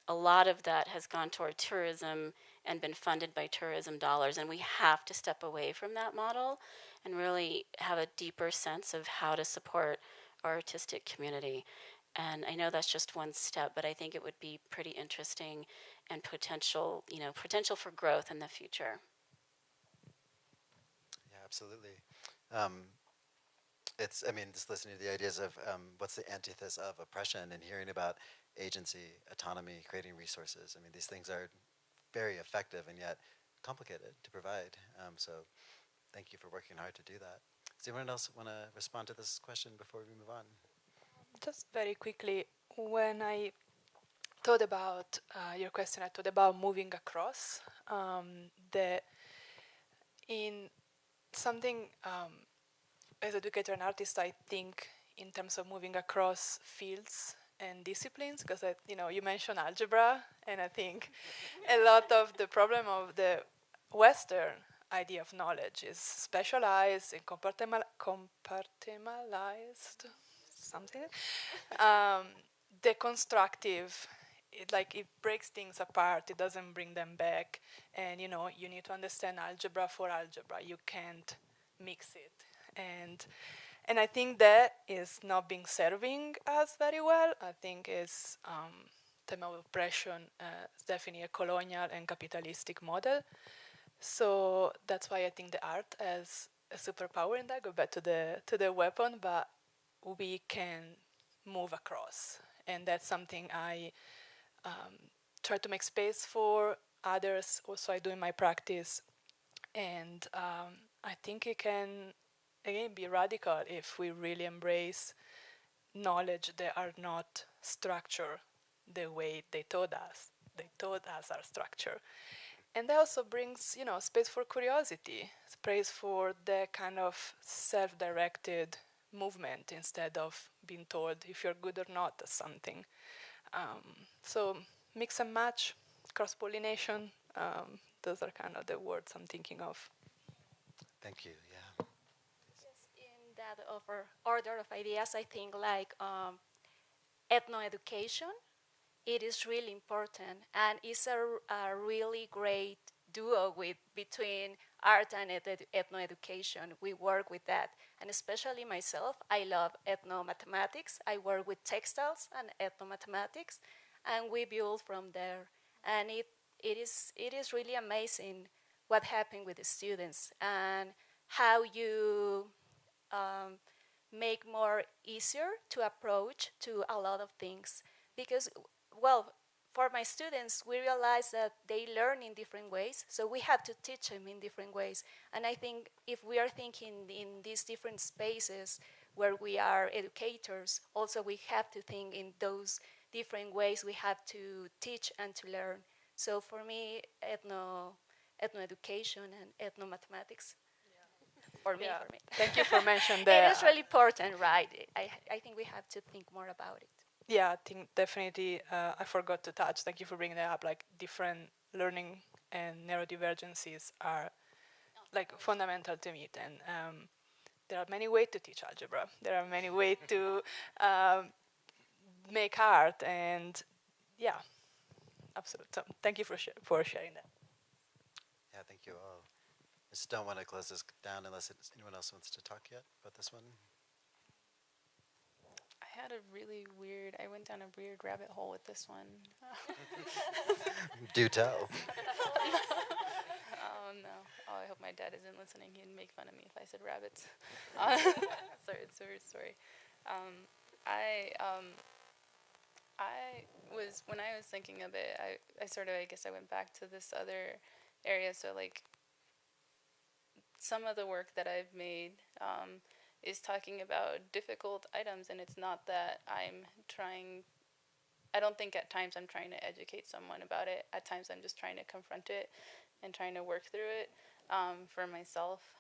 a lot of that has gone toward tourism and been funded by tourism dollars, and we have to step away from that model and really have a deeper sense of how to support our artistic community. And I know that's just one step, but I think it would be pretty interesting and potential for growth in the future. Yeah, absolutely. Just listening to the ideas of what's the antithesis of oppression and hearing about agency, autonomy, creating resources. These things are very effective and yet complicated to provide. So thank you for working hard to do that. Does anyone else want to respond to this question before we move on? Just very quickly, when I thought about your question, I thought about moving across. In something as educator and artist, I think in terms of moving across fields and disciplines, because you mentioned algebra, and I think a lot of the problem of the Western idea of knowledge is specialized and compartmentalized, something. Deconstructive, it breaks things apart. It doesn't bring them back, and you need to understand algebra for algebra. You can't mix it. And I think that is not being serving us very well. I think it's term of oppression is definitely a colonial and capitalistic model. So that's why I think the art has a superpower in that. Go back to the weapon, but we can move across, and that's something I try to make space for. Others also I do in my practice, and I think it can again be radical if we really embrace knowledge that are not structured the way they taught us. They taught us our structure. And that also brings, space for curiosity, space for the kind of self-directed movement instead of being told if you're good or not at something. So mix and match, cross-pollination, those are kind of the words I'm thinking of. Thank you. Yeah. Yes, in that order of ideas, I think like ethno-education, it is really important, and it's a really great duo between art and ethno-education. We work with that, and especially myself, I love ethno-mathematics. I work with textiles and ethno-mathematics, and we build from there. And it is really amazing what happened with the students and how you make more easier to approach to a lot of things. Because, well, for my students, we realize that they learn in different ways, so we have to teach them in different ways. And I think if we are thinking in these different spaces where we are educators, also we have to think in those different ways we have to teach and to learn. So for me, ethno-education and ethno-mathematics, for me. Thank you for mentioning It that. is really important, right? I think we have to think more about it. Yeah, I think definitely I forgot to touch. Thank you for bringing that up. Like different learning and neurodivergencies are like fundamental to me. And there are many ways to teach algebra. There are many ways to make art, and yeah, absolutely. So thank you for sharing that. Yeah, thank you all. I just don't want to close this down unless anyone else wants to talk yet about this one. I went down a weird rabbit hole with this one. Do tell. Oh no. Oh, I hope my dad isn't listening. He'd make fun of me if I said rabbits. Sorry, it's a weird story. When I was thinking of it, I guess I went back to this other area. So like some of the work that I've made is talking about difficult items, and it's not that I don't think at times I'm trying to educate someone about it. At times I'm just trying to confront it and trying to work through it for myself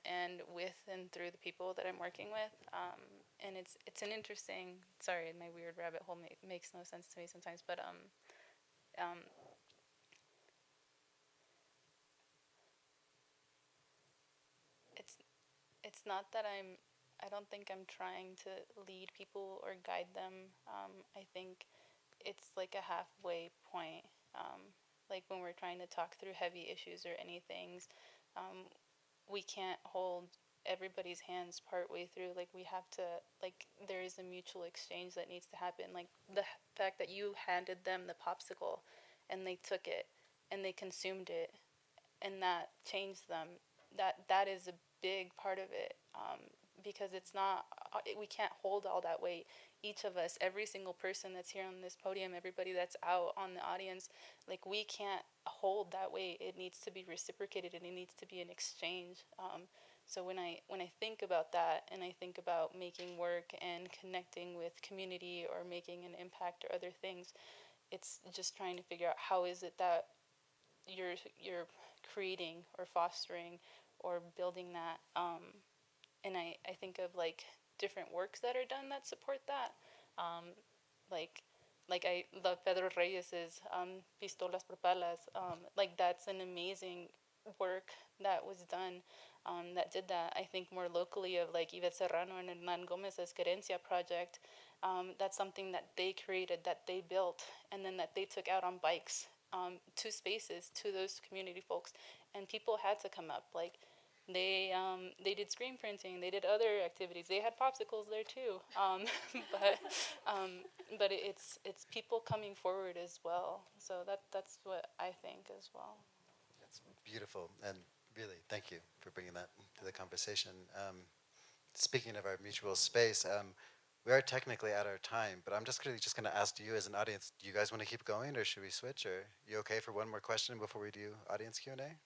and with and through the people that I'm working with. And it's an interesting, sorry, my weird rabbit hole makes no sense to me sometimes, but it's not that I don't think I'm trying to lead people or guide them. I think it's like a halfway point. Like when we're trying to talk through heavy issues or anything, we can't hold everybody's hands part way through. Like we have to, like there is a mutual exchange that needs to happen. Like the fact that you handed them the popsicle and they took it and they consumed it and that changed them, that is a big part of it, because it's not, we can't hold all that weight. Each of us, every single person that's here on this podium, everybody that's out on the audience, like we can't hold that weight. It needs to be reciprocated and it needs to be an exchange. So when I think about that and I think about making work and connecting with community or making an impact or other things, it's just trying to figure out how is it that you're creating or fostering or building that. And I think of like different works that are done that support that. Like I love Pedro Reyes's Pistolas por Palas. Like that's an amazing work that was done that did that. I think more locally of like Yvette Serrano and Hernan Gomez's Querencia project. That's something that they created, that they built, and then that they took out on bikes to spaces, to those community folks. And people had to come up. Like they did screen printing, they did other activities. They had popsicles there too. But it's people coming forward as well. So that's what I think as well. That's beautiful, and really, thank you for bringing that to the conversation. Speaking of our mutual space, we are technically at our time, but I'm just going to ask you as an audience, do you guys want to keep going, or should we switch, or you okay for one more question before we do audience Q&A?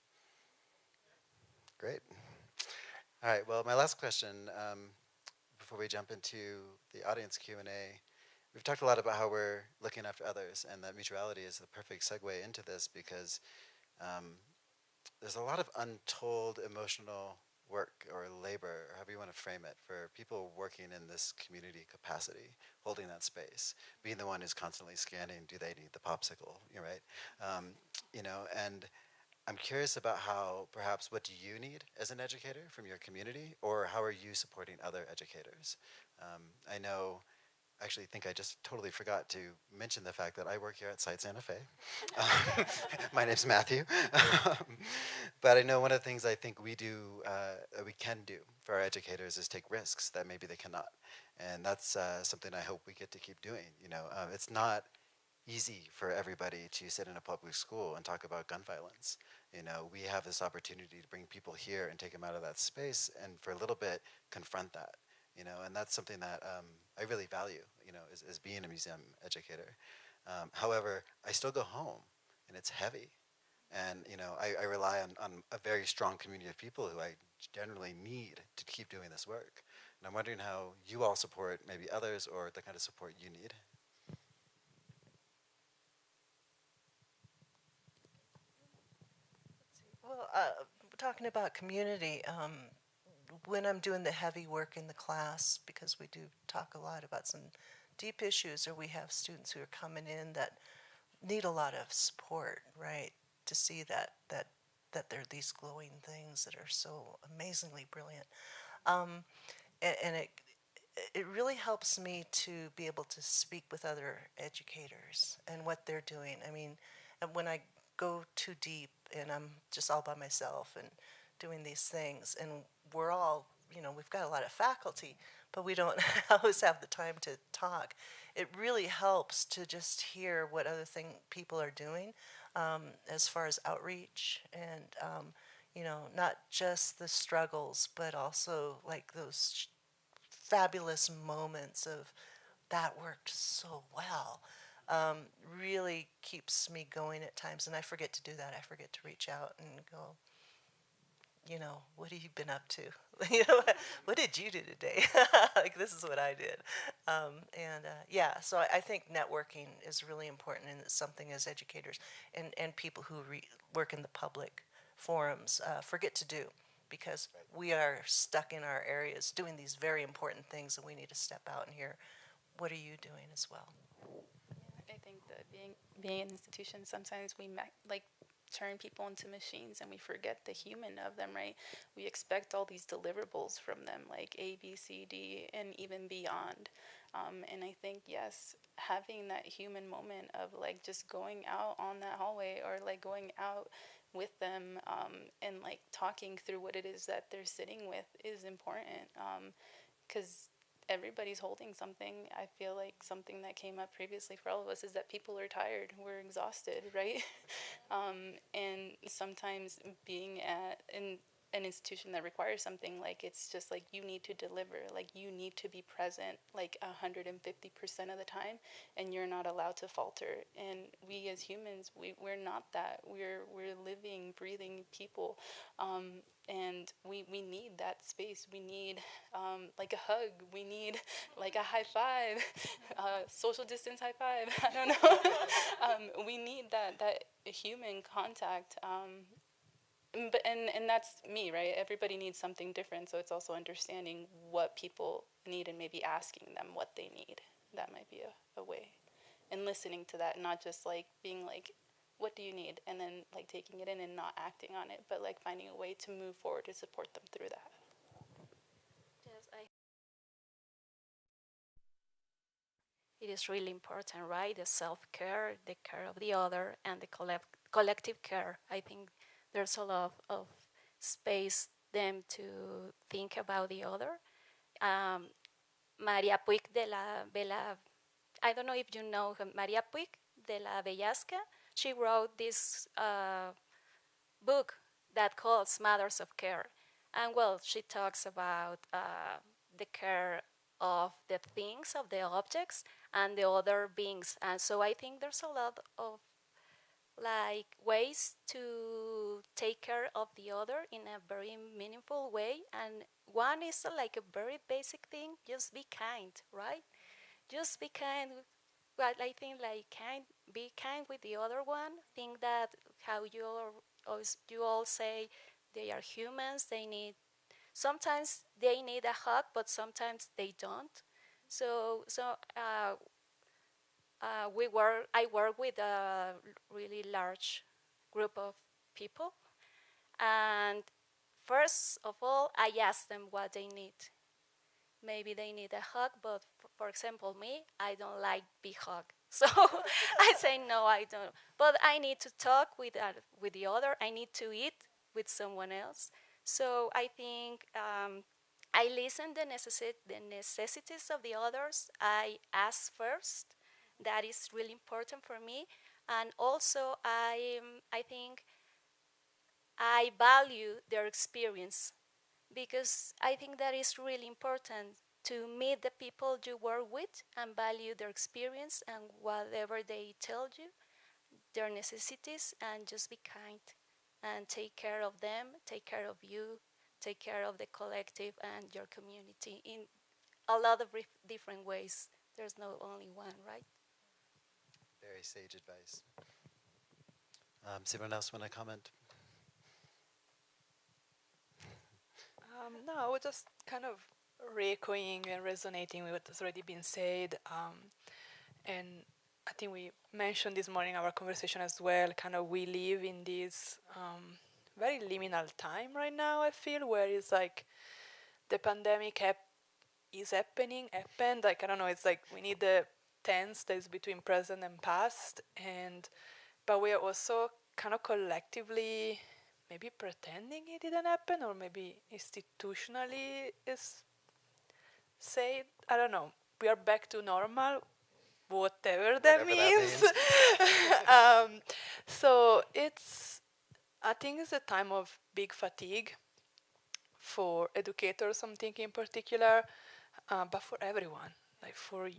Great. All right, well, my last question before we jump into the audience Q&A, we've talked a lot about how we're looking after others, and that mutuality is the perfect segue into this because um, there's a lot of untold emotional work or labor, or however you want to frame it, for people working in this community capacity, holding that space, being the one who's constantly scanning, do they need the popsicle, you're right? And I'm curious about how, perhaps, what do you need as an educator from your community, or how are you supporting other educators? I know actually think I just totally forgot to mention the fact that I work here at Site Santa Fe. My name's Matthew. But I know one of the things I think we do, we can do for our educators is take risks that maybe they cannot. And that's something I hope we get to keep doing. It's not easy for everybody to sit in a public school and talk about gun violence. We have this opportunity to bring people here and take them out of that space and for a little bit confront that. And that's something that I really value, is being a museum educator. However, I still go home, and it's heavy. And, I rely on a very strong community of people who I generally need to keep doing this work. And I'm wondering how you all support maybe others or the kind of support you need. Well, talking about community, when I'm doing the heavy work in the class, because we do talk a lot about some deep issues, or we have students who are coming in that need a lot of support, right? To see that they're these glowing things that are so amazingly brilliant, and it really helps me to be able to speak with other educators and what they're doing. I mean, and when I go too deep and I'm just all by myself and doing these things, and we're all, we've got a lot of faculty, but we don't always have the time to talk. It really helps to just hear what other people are doing, as far as outreach and, not just the struggles, but also like those fabulous moments of that worked so well. Really keeps me going at times, and I forget to do that. I forget to reach out and go, what have you been up to? What did you do today? Like, this is what I did. Yeah, so I think networking is really important, and it's something as educators and people who work in the public forums forget to do, because we are stuck in our areas doing these very important things, and we need to step out and hear, what are you doing as well? I think that being an institution, sometimes we turn people into machines and we forget the human of them, right? We expect all these deliverables from them, like A, B, C, D, and even beyond. And I think, yes, having that human moment of like just going out on that hallway, or like going out with them, and like talking through what it is that they're sitting with is important, because everybody's holding something. I feel like something that came up previously for all of us is that people are tired, we're exhausted, right? And sometimes being at an institution that requires something, like, it's just like you need to deliver, like you need to be present like 150% of the time, and you're not allowed to falter. And we as humans, we're not that. We're living, breathing people, and we need that space. We need like a hug. We need like a high five, social distance high five. I don't know. We need that human contact. But and that's me, right? Everybody needs something different, so it's also understanding what people need and maybe asking them what they need. That might be a way, and listening to that, not just like being like, what do you need, and then like taking it in and not acting on it, but like finding a way to move forward to support them through that. Yes, it is really important, right? The self-care, the care of the other, and the collective care. I think there's a lot of space them to think about the other. Um, Maria Puig de la Bella, I don't know if you know her, Maria Puig de la Bellasca. She wrote this book that calls Mothers of Care. And well, she talks about the care of the things, of the objects, and the other beings. And so I think there's a lot of like ways to take care of the other in a very meaningful way. And one is like a very basic thing, just be kind, right? just be kind. But I think like be kind with the other one. Think that how you all say they are humans. They need sometimes they need a hug, but sometimes they don't. So I work with a really large group of people, and first of all, I ask them what they need. Maybe they need a hug, but for example, me, I don't like big hug. So I say no, I don't. But I need to talk with the other. I need to eat with someone else. So I think I listen the necessities of the others. I ask first. That is really important for me. And also, I think I value their experience because I think that is really important to meet the people you work with and value their experience and whatever they tell you, their necessities, and just be kind and take care of them, take care of you, take care of the collective and your community in a lot of different ways. There's no only one, right? Very sage advice. Does anyone else want to comment? No, I was just kind of re-echoing and resonating with what has already been said. And I think we mentioned this morning in our conversation as well, kind of we live in this very liminal time right now, I feel, where it's like the pandemic happened. Like, I don't know, it's like we need the tense that is between present and past. But we are also kind of collectively maybe pretending it didn't happen, or maybe institutionally is said. I don't know. We are back to normal, whatever that means. So I think it's a time of big fatigue for educators, I'm thinking in particular, but for everyone, like for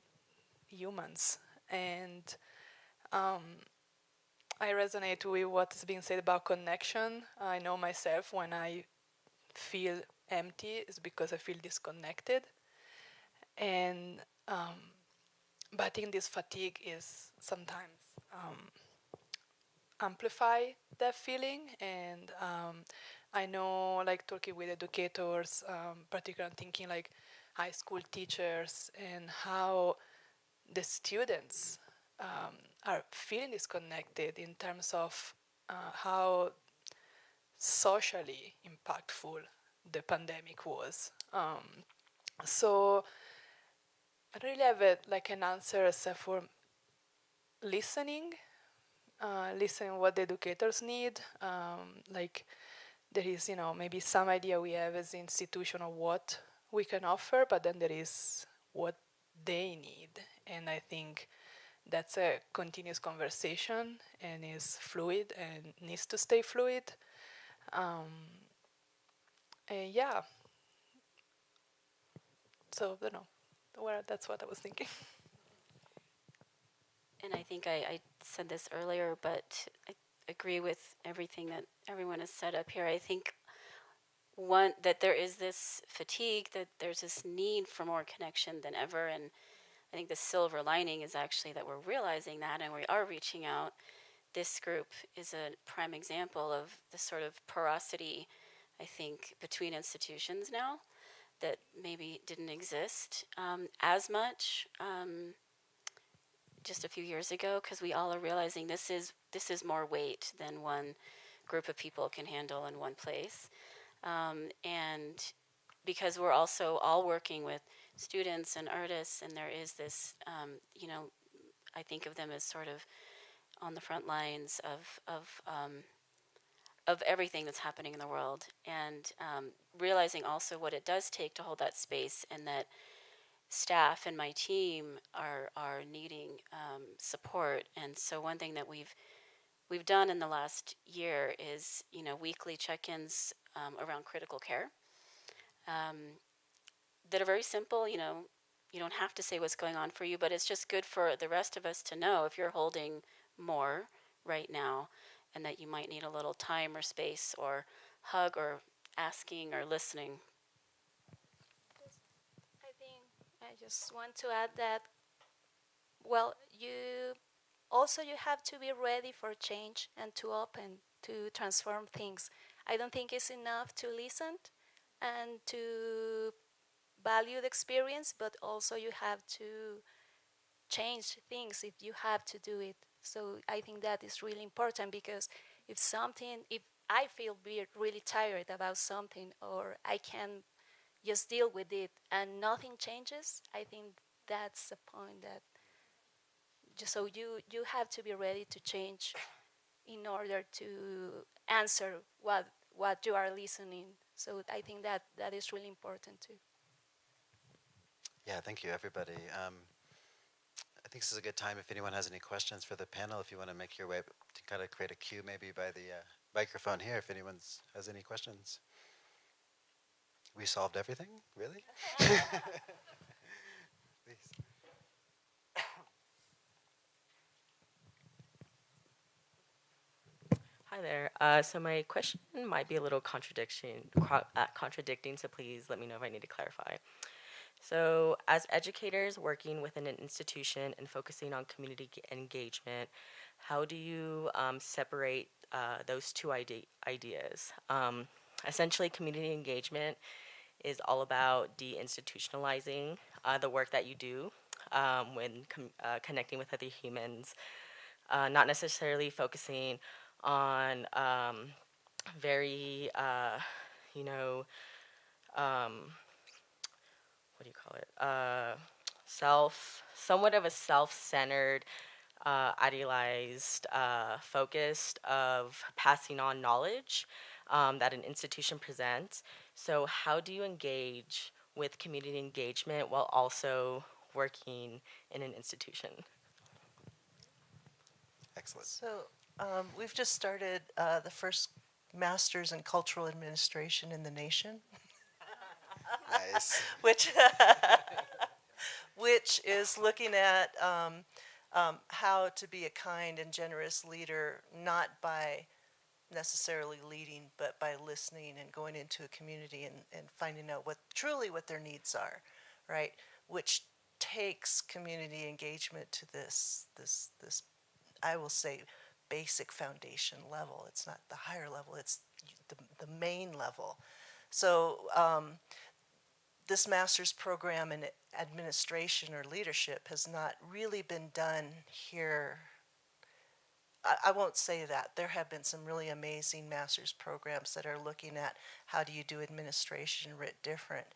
humans. And I resonate with what's being said about connection. I know myself when I feel empty, it's because I feel disconnected. And but I think this fatigue is sometimes amplify that feeling. And I know, like talking with educators, particularly thinking like high school teachers, and how the students are feeling disconnected in terms of how socially impactful the pandemic was. So I don't really have an answer except for listening, listening what the educators need. Like there is, maybe some idea we have as an institution of what we can offer, but then there is what they need. And I think that's a continuous conversation and is fluid and needs to stay fluid. And yeah, so I don't know. That's what I was thinking. And I think I said this earlier, but I agree with everything that everyone has said up here. I think that there is this fatigue, that there's this need for more connection than ever, and I think the silver lining is actually that we're realizing that and we are reaching out. This group is a prime example of the sort of porosity, I think, between institutions now that maybe didn't exist as much just a few years ago, because we all are realizing this is more weight than one group of people can handle in one place. And because we're also all working with students and artists, and there is this, I think of them as sort of on the front lines of everything that's happening in the world, and realizing also what it does take to hold that space, and that staff and my team are needing support. And so one thing that we've done in the last year is weekly check-ins around critical care that are very simple. You don't have to say what's going on for you, but it's just good for the rest of us to know if you're holding more right now and that you might need a little time or space or hug or asking or listening. I think I just want to add that well, you have to be ready for change and to open to transform things. I don't think it's enough to listen and to value the experience, but also you have to change things if you have to do it. So I think that is really important, because if I feel really tired about something, or I can just deal with it and nothing changes, I think that's the point. That just so you have to be ready to change in order to answer what you are listening. So I think that is really important too. Yeah, thank you, everybody. I think this is a good time if anyone has any questions for the panel, if you want to make your way to kind of create a queue maybe by the microphone here, if anyone has any questions. We solved everything? Really? Please. Hi there. So my question might be a little contradicting, so please let me know if I need to clarify. So as educators working within an institution and focusing on community engagement, how do you separate those two ideas? Essentially, community engagement is all about deinstitutionalizing the work that you do when connecting with other humans, not necessarily focusing on very, you know, what do you call it? Somewhat of a self-centered, idealized focus of passing on knowledge that an institution presents. So how do you engage with community engagement while also working in an institution? Excellent. So we've just started the first Masters in Cultural Administration in the nation. Nice. which is looking at how to be a kind and generous leader, not by necessarily leading, but by listening and going into a community and finding out what their needs are, right? Which takes community engagement to this I will say basic foundation level. It's not the higher level, it's the main level. So this master's program in administration or leadership has not really been done here. I won't say that. There have been some really amazing master's programs that are looking at how do you do administration writ different.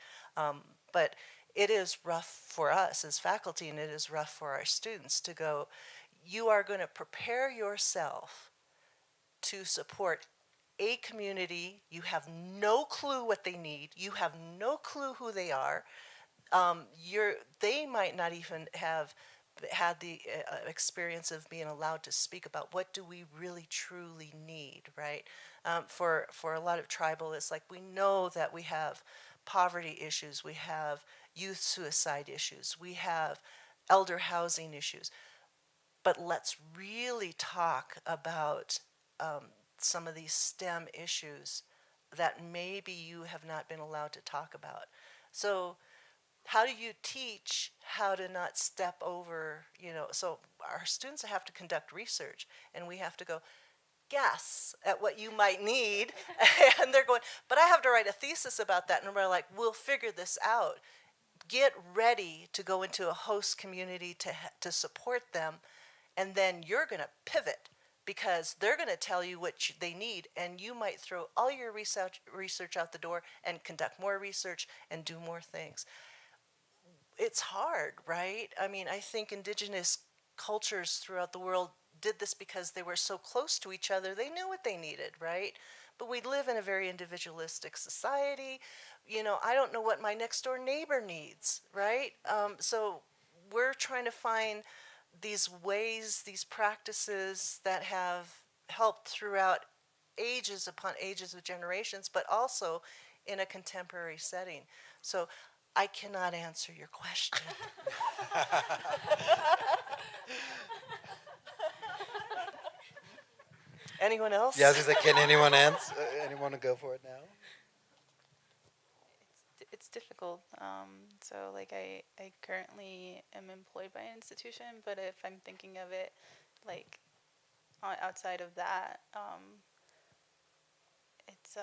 But it is rough for us as faculty, and it is rough for our students to go, you are going to prepare yourself to support a community. You have no clue what they need. You have no clue who they are. They might not even have had the experience of being allowed to speak about what do we really truly need, right? For a lot of tribal, it's like we know that we have poverty issues, we have youth suicide issues, we have elder housing issues. But let's really talk about some of these STEM issues that maybe you have not been allowed to talk about. So how do you teach how to not step over, so our students have to conduct research, and we have to go, guess at what you might need. And they're going, but I have to write a thesis about that. And we're like, we'll figure this out. Get ready to go into a host community to support them. And then you're going to pivot, because they're going to tell you what they need, and you might throw all your research out the door and conduct more research and do more things. It's hard, right? I mean, I think indigenous cultures throughout the world did this because they were so close to each other. They knew what they needed, right? But we live in a very individualistic society. I don't know what my next door neighbor needs, right? So we're trying to find these ways, these practices that have helped throughout ages upon ages of generations, but also in a contemporary setting. So I cannot answer your question. Anyone else? Yeah, I was gonna say, can anyone answer? Anyone go for it now? It's difficult. So like I currently am employed by an institution, but if I'm thinking of it like outside of that, it's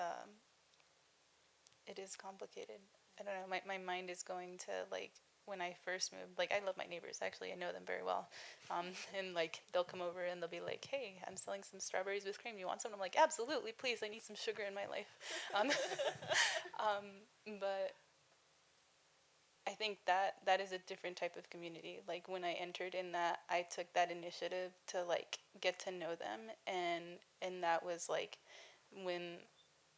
it is complicated. I don't know. My mind is going to like when I first moved. Like I love my neighbors. Actually, I know them very well. And like they'll come over and they'll be like, "Hey, I'm selling some strawberries with cream. You want some?" I'm like, "Absolutely, please. I need some sugar in my life." But I think that is a different type of community. Like when I entered in that, I took that initiative to like get to know them, and that was like when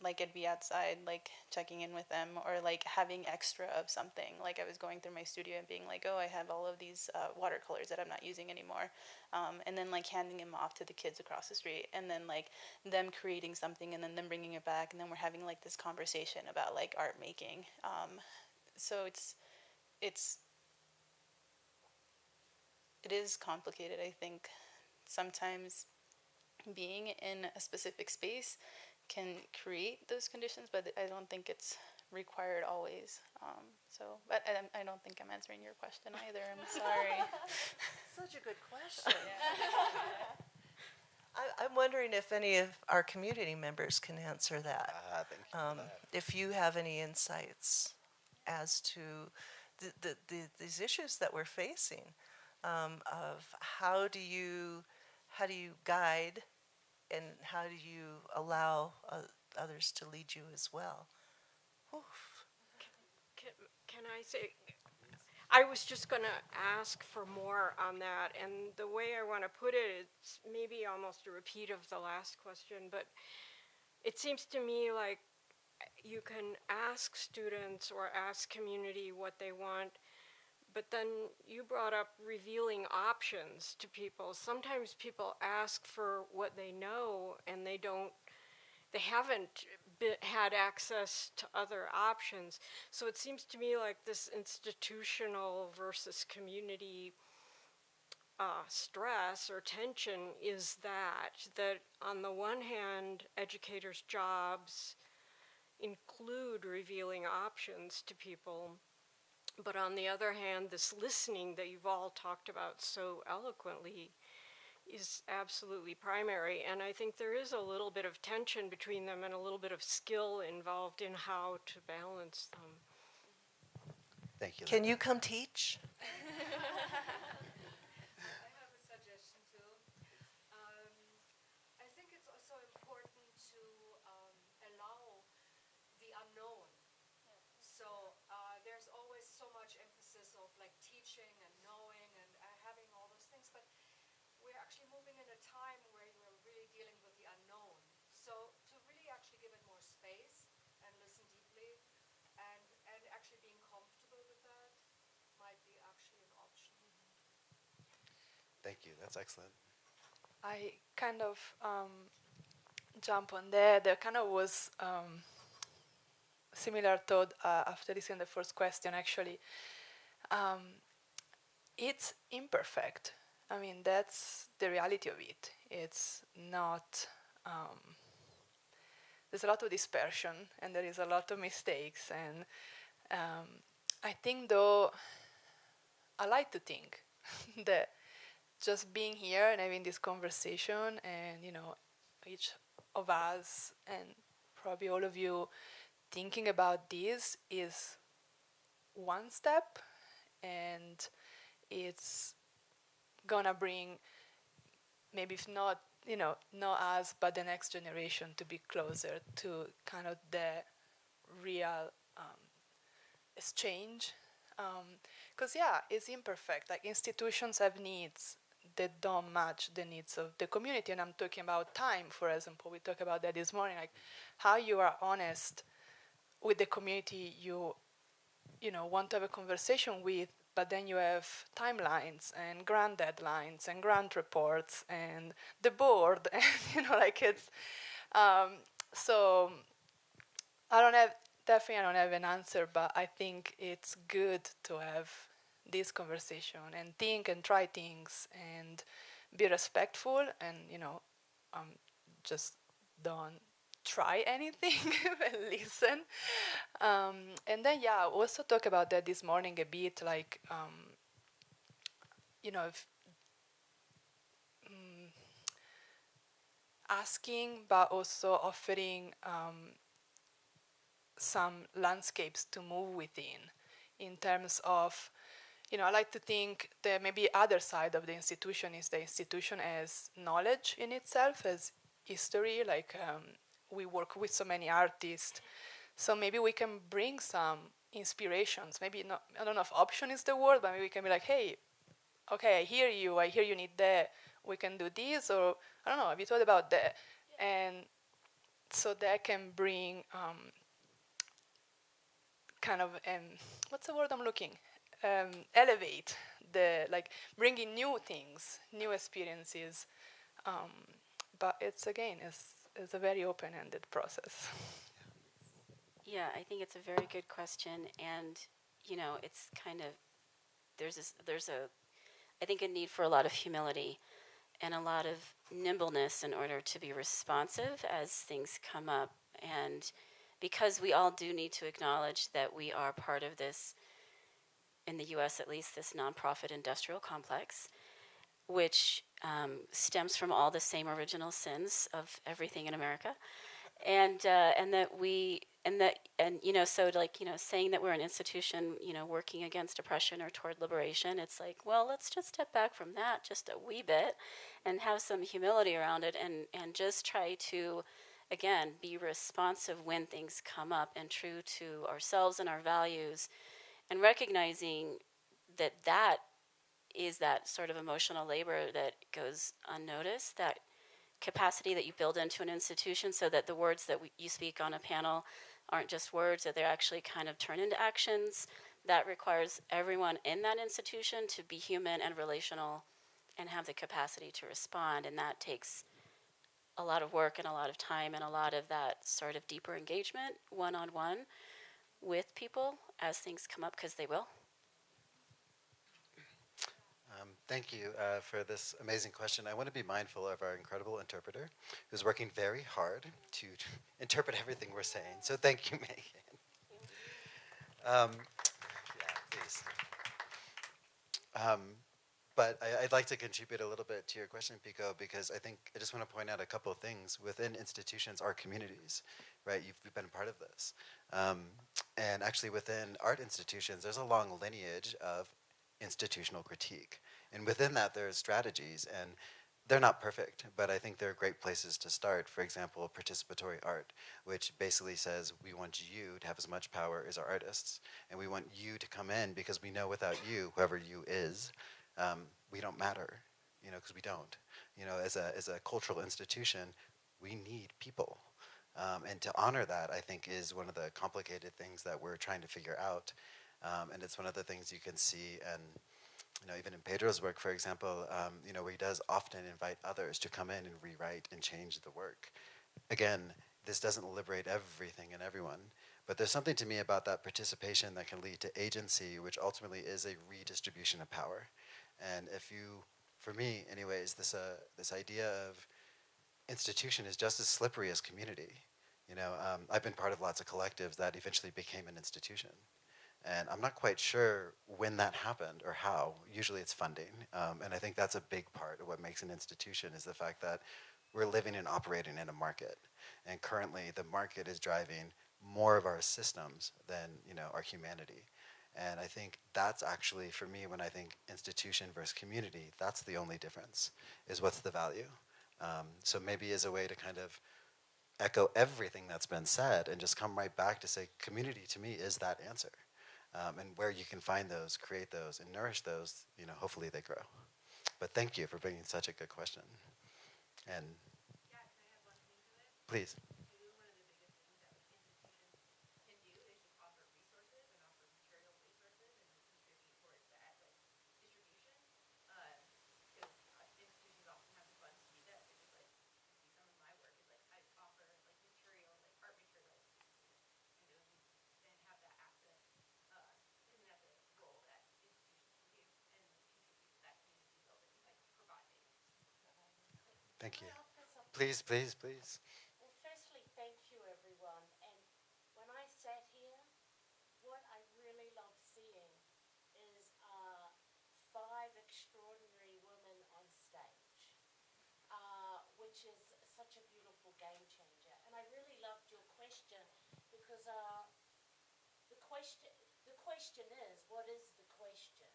like I'd be outside like checking in with them or like having extra of something. Like I was going through my studio and being like, oh, I have all of these watercolors that I'm not using anymore, and then like handing them off to the kids across the street, and then like them creating something and then them bringing it back, and then we're having like this conversation about like art making. So it's it is complicated. I think sometimes being in a specific space can create those conditions, but I don't think it's required always. But I don't think I'm answering your question either. I'm sorry. Such a good question. I'm wondering if any of our community members can answer that. Thank you for that. If you have any insights as to these issues that we're facing, of how do you guide and how do you allow others to lead you as well? Oof. Can I say, I was just going to ask for more on that, and the way I want to put it, it's maybe almost a repeat of the last question, but it seems to me like you can ask students or ask community what they want, but then you brought up revealing options to people. Sometimes people ask for what they know and they haven't had access to other options. So it seems to me like this institutional versus community stress or tension is that on the one hand, educators' jobs include revealing options to people, but on the other hand, this listening that you've all talked about so eloquently is absolutely primary. And I think there is a little bit of tension between them and a little bit of skill involved in how to balance them. Thank you. Can you come teach? Moving in a time where you are really dealing with the unknown. So to really actually give it more space and listen deeply and actually being comfortable with that might be actually an option. Thank you. That's excellent. I kind of jump on there. There kind of was similar thought after listening to the first question, actually. It's imperfect. I mean, that's the reality of it. It's not, there's a lot of dispersion and there is a lot of mistakes. And I think, though, I like to think that just being here and having this conversation and, each of us and probably all of you thinking about this is one step, and it's gonna bring, maybe if not, not us, but the next generation to be closer to kind of the real exchange. Because, it's imperfect. Like, institutions have needs that don't match the needs of the community. And I'm talking about time, for example. We talked about that this morning, like how you are honest with the community you want to have a conversation with, but then you have timelines and grant deadlines and grant reports and the board, and it's. So I don't have an answer, but I think it's good to have this conversation and think and try things and be respectful and just don't try anything and listen. And then, yeah, also talk about that this morning a bit, like, if, asking, but also offering some landscapes to move within in terms of, I like to think that maybe other side of the institution is the institution as knowledge in itself, as history, like we work with so many artists, so maybe we can bring some inspirations, maybe not, I don't know if option is the word, but maybe we can be like, hey, okay, I hear you need that, we can do this, or I don't know, have you thought about that? And so that can bring kind of, what's the word I'm looking? Elevate like bringing new things, new experiences. But it's a very open-ended process. Yeah, I think it's a very good question, and it's kind of there's a I think a need for a lot of humility and a lot of nimbleness in order to be responsive as things come up, and because we all do need to acknowledge that we are part of this, in the U.S. at least, this nonprofit industrial complex, which stems from all the same original sins of everything in America, and so saying that we're an institution, working against oppression or toward liberation, it's like, well, let's just step back from that just a wee bit, and have some humility around it, and just try to, again, be responsive when things come up, and true to ourselves and our values, and recognizing that is that sort of emotional labor that goes unnoticed, that capacity that you build into an institution, so that the words that you speak on a panel aren't just words, that they're actually kind of turn into actions. That requires everyone in that institution to be human and relational and have the capacity to respond, and that takes a lot of work and a lot of time and a lot of that sort of deeper engagement one-on-one with people as things come up, because they will. Thank you for this amazing question. I want to be mindful of our incredible interpreter, who's working very hard to interpret everything we're saying. So thank you, Megan. Yeah, please. But I'd like to contribute a little bit to your question, Pico, because I think I just want to point out a couple of things. Within institutions are communities, right? You've been a part of this. And actually within art institutions, there's a long lineage of institutional critique. And within that, there's strategies, and they're not perfect, but I think they're great places to start. For example, participatory art, which basically says we want you to have as much power as our artists, and we want you to come in because we know without you, whoever you is, we don't matter, because we don't. As a cultural institution, we need people. And to honor that, I think, is one of the complicated things that we're trying to figure out. And it's one of the things you can see, and even in Pedro's work, for example, where he does often invite others to come in and rewrite and change the work. Again, this doesn't liberate everything and everyone, but there's something to me about that participation that can lead to agency, which ultimately is a redistribution of power. And for me anyways, this idea of institution is just as slippery as community. I've been part of lots of collectives that eventually became an institution. And I'm not quite sure when that happened or how. Usually it's funding. And I think that's a big part of what makes an institution, is the fact that we're living and operating in a market. And currently the market is driving more of our systems than our humanity. And I think that's actually, for me, when I think institution versus community, that's the only difference, is what's the value. So maybe as a way to kind of echo everything that's been said and just come right back to say community to me is that answer. And where you can find those, create those, and nourish those, hopefully they grow. But thank you for bringing such a good question. And Yeah, can I add one thing to it? please. Maybe one of the biggest things that institutions can do is just offer resources and offer material resources and then contribute towards that, like distribution. Because institutions often have the funds to do that. Which is like, you see some of my work is like I offer like material, like art materials, and have that access. And that's a role that institutions can do and contribute to that community building, like providing. Thank you. Please, please, please. Well, firstly, thank such a beautiful game changer. And I really loved your question because the question is, what is the question?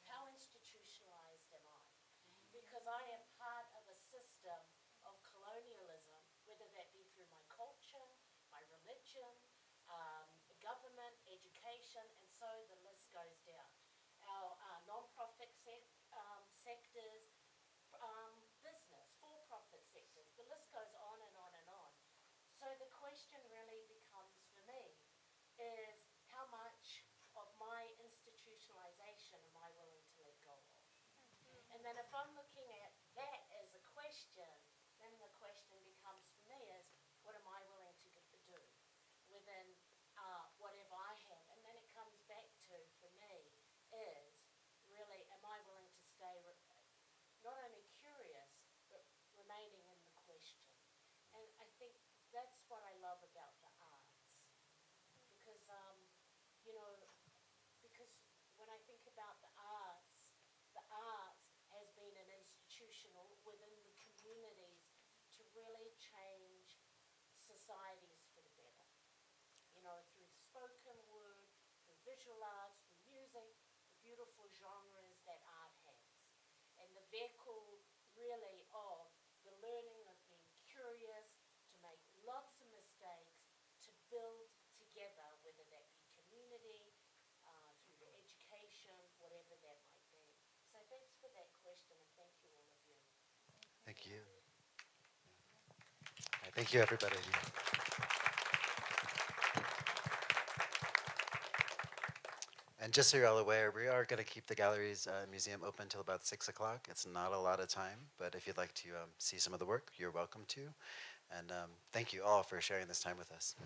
How institutionalized am I? Because I am part of a system of colonialism, whether that be through my culture, my religion, government, education, and so the list goes down. Our non-profit sectors, business, for-profit sectors, the list goes on and on and on. So the question really becomes for me is how much of my institutionalization am I willing to let go of? And then if I'm looking at that as a question, then the question becomes for me is what am I willing to do within whatever I have? And then it comes back to, for me, is really am I willing to stay not only curious, but remaining in the question. And I think that's what I love about the arts. Because, because when I think about the arts has been an institutional within the communities to really change societies for the better. Through spoken word, through visual arts, through music, the beautiful genres that art has. And the vehicle really of the learning of being curious, to make lots of mistakes, to build together, whether that be community, through education, whatever that might be. So thanks for that question, and thank you all of you. Thank you. Thank you, everybody. And just so you're all aware, we are going to keep the galleries museum open until about 6 o'clock. It's not a lot of time, but if you'd like to see some of the work, you're welcome to. And thank you all for sharing this time with us.